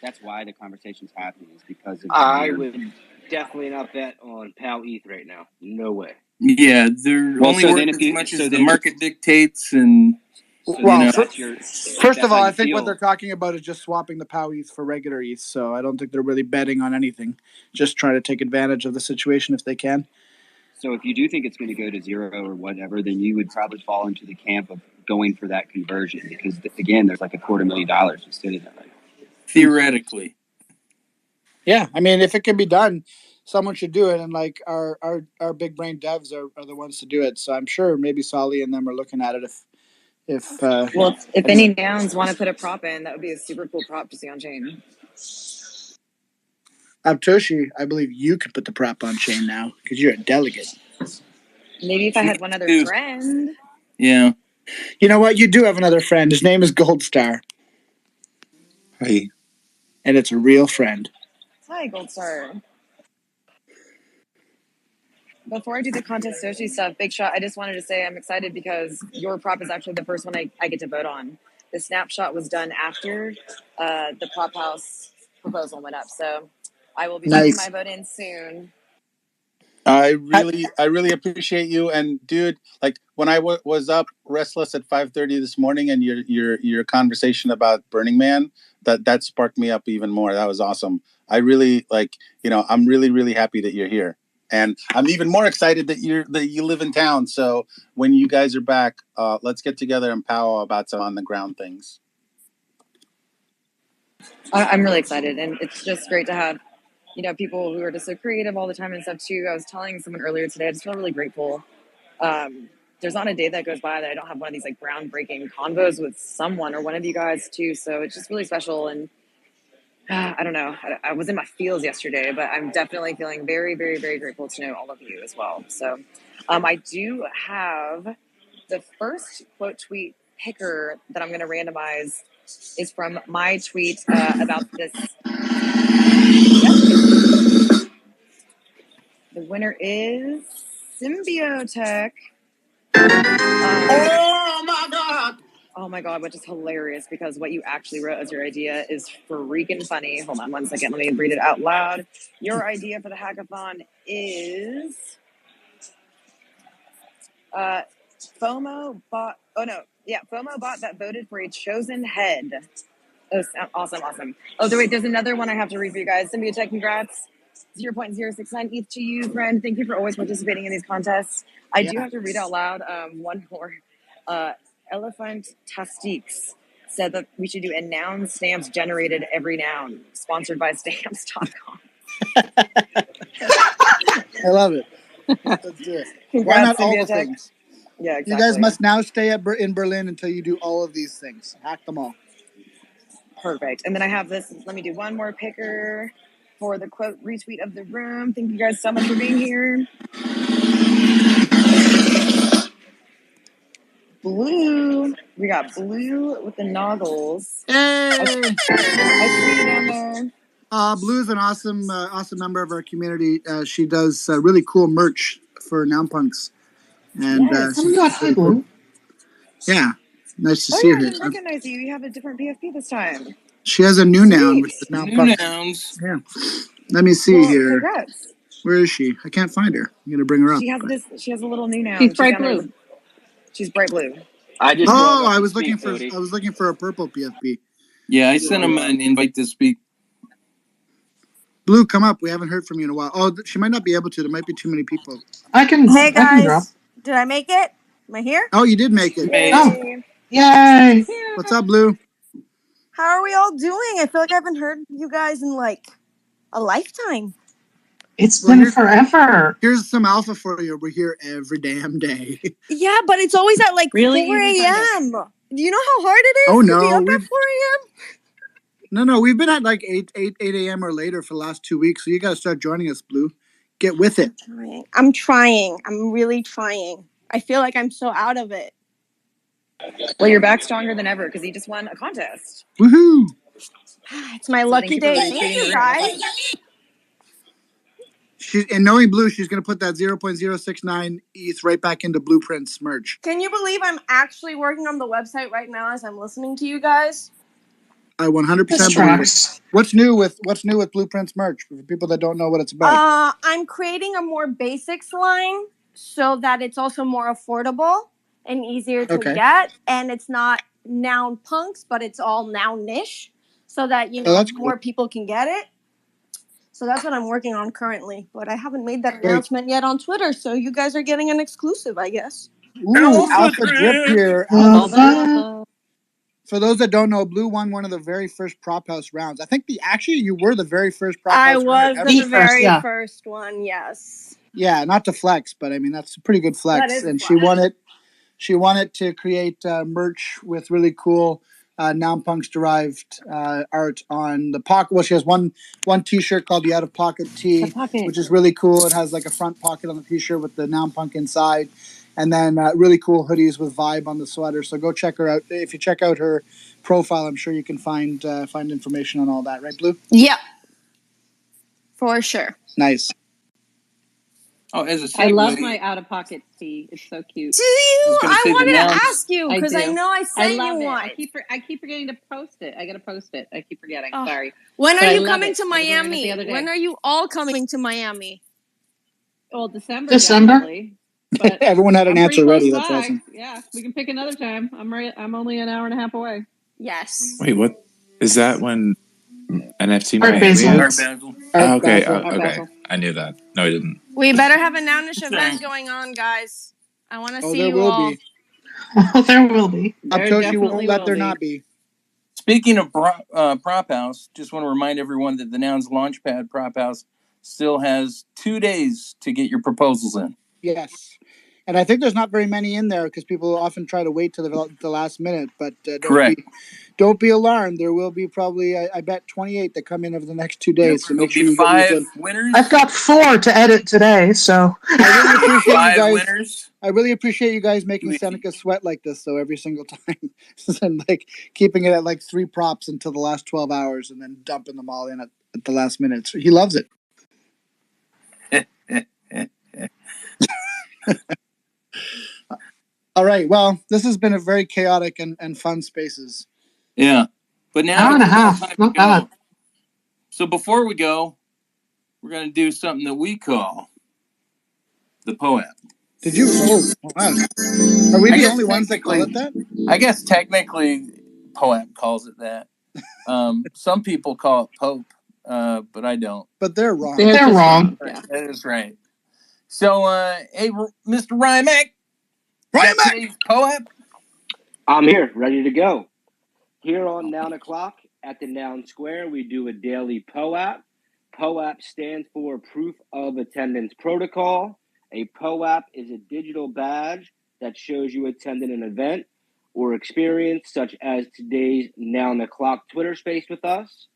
That's why the conversation's happening, is because of I would definitely not bet on PAL ETH right now. No way. Yeah, they're only worth as much as the market dictates, and well, first of all, I think what they're talking about is just swapping the POW ETH for regular ETH. So I don't think they're really betting on anything. Just trying to take advantage of the situation if they can. So if you do think it's going to go to zero or whatever, then you would probably fall into the camp of going for that conversion, because again, there's like $250,000 just sitting there. Theoretically. Yeah, I mean, if it can be done, someone should do it, and like our big brain devs are the ones to do it. So I'm sure maybe Solly and them are looking at it. If any nouns want to put a prop in, that would be a super cool prop to see on chain. Toshi, I believe you could put the prop on chain now because you're a delegate. Maybe if I had one other friend. Yeah. You know what? You do have another friend. His name is Gold Star. Hi. And it's a real friend. Hi, Gold Star. Before I do the contest Sochi stuff, Big Shot, I just wanted to say I'm excited because your prop is actually the first one I get to vote on. The snapshot was done after the prop house proposal went up. So I will be putting my vote in soon. I really appreciate you. And dude, like when I was up restless at 5:30 this morning, and your conversation about Burning Man, that sparked me up even more. That was awesome. I really I'm really happy that you're here, and I'm even more excited that you live in town. So when you guys are back, let's get together and powwow about some on the ground things. I'm really excited, and it's just great to have people who are just so creative all the time and stuff too. I was telling someone earlier today, I just feel really grateful. There's not a day that goes by that I don't have one of these like groundbreaking convos with someone or one of you guys too. So it's just really special. And I don't know, I was in my feels yesterday, but I'm definitely feeling very, very, very grateful to know all of you as well. So I do have the first quote tweet picker that I'm going to randomize is from my tweet about this. The winner is Symbiotech. Oh my God! Oh my God, which is hilarious because what you actually wrote as your idea is freaking funny. Hold on 1 second. Let me read it out loud. Your idea for the hackathon is FOMO bot. Oh no, yeah, FOMO bot that voted for a chosen head. Oh, awesome. Oh, wait, there's another one I have to read for you guys. Symbiotech, congrats. 0.069 ETH to you, friend. Thank you for always participating in these contests. I do have to read out loud one more. Elephant Tastiques said that we should do a noun stamps generated every noun, sponsored by stamps.com. I love it. Let's do it. Why not all the things? Yeah, exactly. You guys must now stay in Berlin until you do all of these things. Hack them all. Perfect. And then I have this. Let me do one more picker for the quote retweet of the room. Thank you guys so much for being here. Blue. We got Blue with the noggles. Hey! I see you down there. Blue is an awesome member of our community. She does really cool merch for Noun Punks. And hi, Blue. Yeah, nice to see her. I didn't recognize you. You have a different PFP this time. She has a new noun, which is Noun Punks. Nouns. Yeah. Let me see here. Congrats. Where is she? I can't find her. I'm gonna bring her up. She has a little new noun. She's bright blue. She's bright blue. I was looking for a purple PFP. Yeah, I sent him an invite to speak. Blue, come up. We haven't heard from you in a while. Oh, she might not be able to. There might be too many people. Hey guys, did I make it? Am I here? Oh, you did make it. Oh. Yay! What's up, Blue? How are we all doing? I feel like I haven't heard you guys in like a lifetime. It's been forever. Here's some alpha for you. We're here every damn day. Yeah, but it's always at like 4 a.m. Do you know how hard it is to be up at 4 a.m.? No, we've been at like 8 a.m. or later for the last 2 weeks, so you got to start joining us, Blue. Get with it. I'm trying. I'm really trying. I feel like I'm so out of it. Well, you're back stronger than ever because you just won a contest. Woohoo! It's my lucky day. Thank you, guys. And knowing Blue, she's going to put that 0.069 ETH right back into Blueprint's merch. Can you believe I'm actually working on the website right now as I'm listening to you guys? I 100% believe it. What's new with Blueprints merch for people that don't know what it's about? I'm creating a more basics line so that it's also more affordable and easier to get, and it's not noun punks, but it's all noun-ish, so that more people can get it. So that's what I'm working on currently, but I haven't made that announcement yet on Twitter, so you guys are getting an exclusive, I guess. Ooh, Alpha Drip here. For those that don't know, Blue won one of the very first Prop House rounds. I think you were the very first Prop House winner. I was the very first one, yes. Yeah, not to flex, but I mean that's a pretty good flex. That is and flex. she wanted to create merch with really cool Noun Punks derived art on the pocket. Well, she has one T-shirt called the Out of Pocket Tee, which is really cool. It has like a front pocket on the T-shirt with the Noun Punk inside, and then really cool hoodies with Vibe on the sweater. So go check her out. If you check out her profile, I'm sure you can find information on all that. Right, Blue? Yeah, for sure. Nice. Oh, as a segue, I love my out-of-pocket tee. It's so cute. Do you? I wanted to ask you because I know I sent you one. I keep forgetting to post it. I gotta post it. I keep forgetting. Oh. Sorry. When are you coming to Miami? When are you all coming to Miami? Well, December. Definitely. But everyone had an answer ready. That's awesome. Yeah, we can pick another time. I'm only an hour and a half away. Yes. Wait, what is that? When NFT Miami is? Oh, okay, okay. I knew that. No, I didn't. We better have a Nounish event going on, guys. I want to see you all. There will be. Aptoshi won't let there not be. Speaking of Prop House, just want to remind everyone that the Nouns Launchpad Prop House still has 2 days to get your proposals in. Yes. And I think there's not very many in there because people often try to wait till the last minute. But don't be alarmed. There will be probably, I bet, 28 that come in over the next 2 days. So make sure you 5 winners. I've got 4 to edit today, so I really appreciate 5 you guys. Winners. I really appreciate you guys making Seneca sweat like this, though, every single time, and like keeping it at like 3 props until the last 12 hours, and then dumping them all in at the last minute. So he loves it. All right. Well, this has been a very chaotic and fun spaces. Yeah. But now hour and a half. Not bad. So before we go, we're going to do something that we call the POAP. Did you? Oh, wow. Are we the only ones that call it that? I guess technically POAP calls it that. Some people call it Pope, but I don't. But they're wrong. They're wrong. Yeah. That is right. So, hey, Mr. Rymack. Rymack! POAP? I'm here, ready to go. Here on Noun O'Clock at the Noun Square, we do a daily POAP. POAP stands for Proof of Attendance Protocol. A POAP is a digital badge that shows you attended an event or experience, such as today's Noun O'Clock Twitter space with us.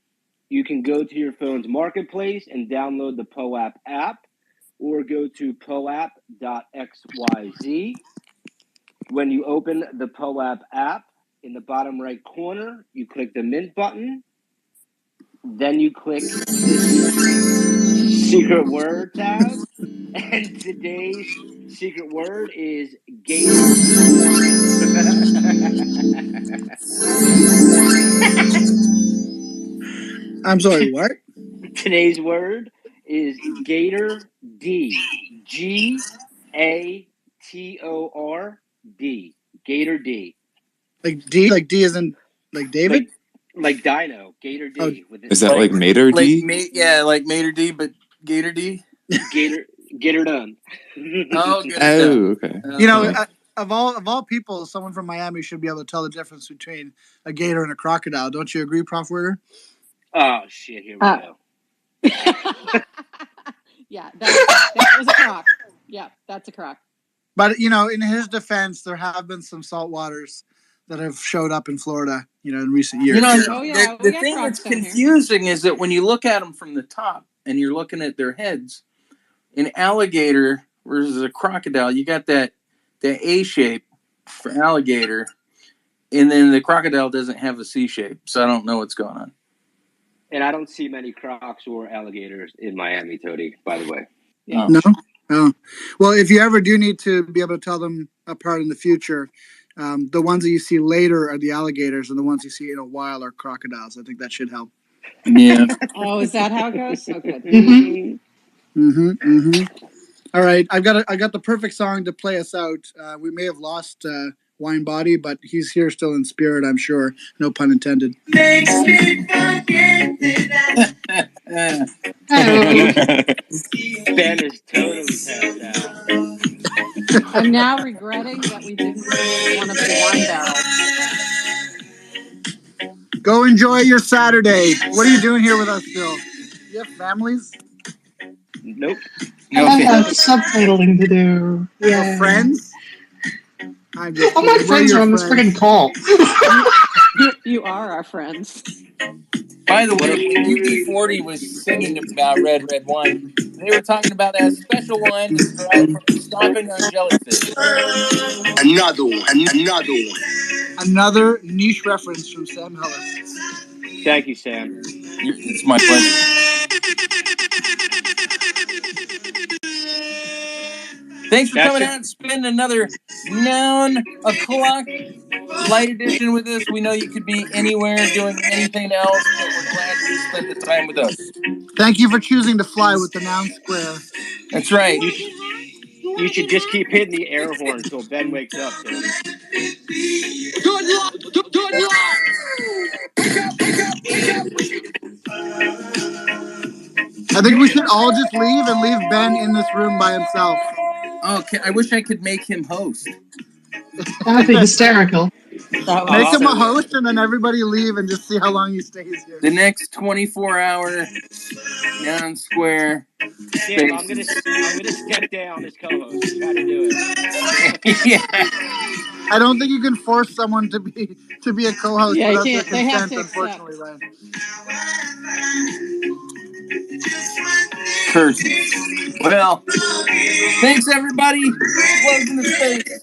You can go to your phone's marketplace and download the POAP app, or go to poap.xyz. When you open the POAP app, in the bottom right corner, you click the Mint button. Then you click the secret word tab. And today's secret word is Gator. I'm sorry, what? Today's word is Gator D. Gator-D. Gator D. Like D isn't like David? Like Dino. Gator D. Oh, is that like Mater D? Like Mater D, but Gator D? Get her done. Okay. You know, of all people, someone from Miami should be able to tell the difference between a gator and a crocodile. Don't you agree, Prof. Werder? Oh shit! Here we go. Yeah, that was a croc. Yeah, that's a croc. But you know, in his defense, there have been some saltwaters that have showed up in Florida, you know, in recent years. You know, the thing that's confusing is that when you look at them from the top and you're looking at their heads, an alligator versus a crocodile, you got that A shape for alligator, and then the crocodile doesn't have a C shape, so I don't know what's going on. And I don't see many crocs or alligators in Miami, Tony, by the way. Yeah. No? Oh. Well, if you ever do need to be able to tell them apart in the future, The ones that you see later are the alligators, and the ones you see in a while are crocodiles. I think that should help. Yeah. Oh, is that how it goes? Okay. All right, I got the perfect song to play us out. We may have lost Wine Body, but he's here still in spirit, I'm sure. No pun intended. Ben is totally passed out. I'm now regretting that we didn't use one of the wine barrels. Go enjoy your Saturday. What are you doing here with us, Phil? You have families? Nope. I have subtitling to do. Yeah. Friends? I'm just all my friends are on this friggin' call. You are our friends. By the way, when UB40 was singing about red wine, they were talking about that special wine to stop stomping on jellyfish. Another one. Another niche reference from Sam Ellis. Thank you, Sam. It's my pleasure. Thanks for coming out and spending another Noun O'Clock light edition with us. We know you could be anywhere doing anything else, but we're glad you spent the time with us. Thank you for choosing to fly with the Noun Square. That's right. You should just keep hitting the air horn until Ben wakes up, Tim. Do it live. I think we should all just leave and leave Ben in this room by himself. Okay, I wish I could make him host. That'd be hysterical. Make him a host and then everybody leave and just see how long he stays here. The next 24-hour Noun Square. Tim, I'm gonna step down as co-host. Try to do it. Yeah. I don't think you can force someone to be a co-host without their consent, they have to unfortunately, Ryan. Curses. Well, thanks everybody. Closing the space.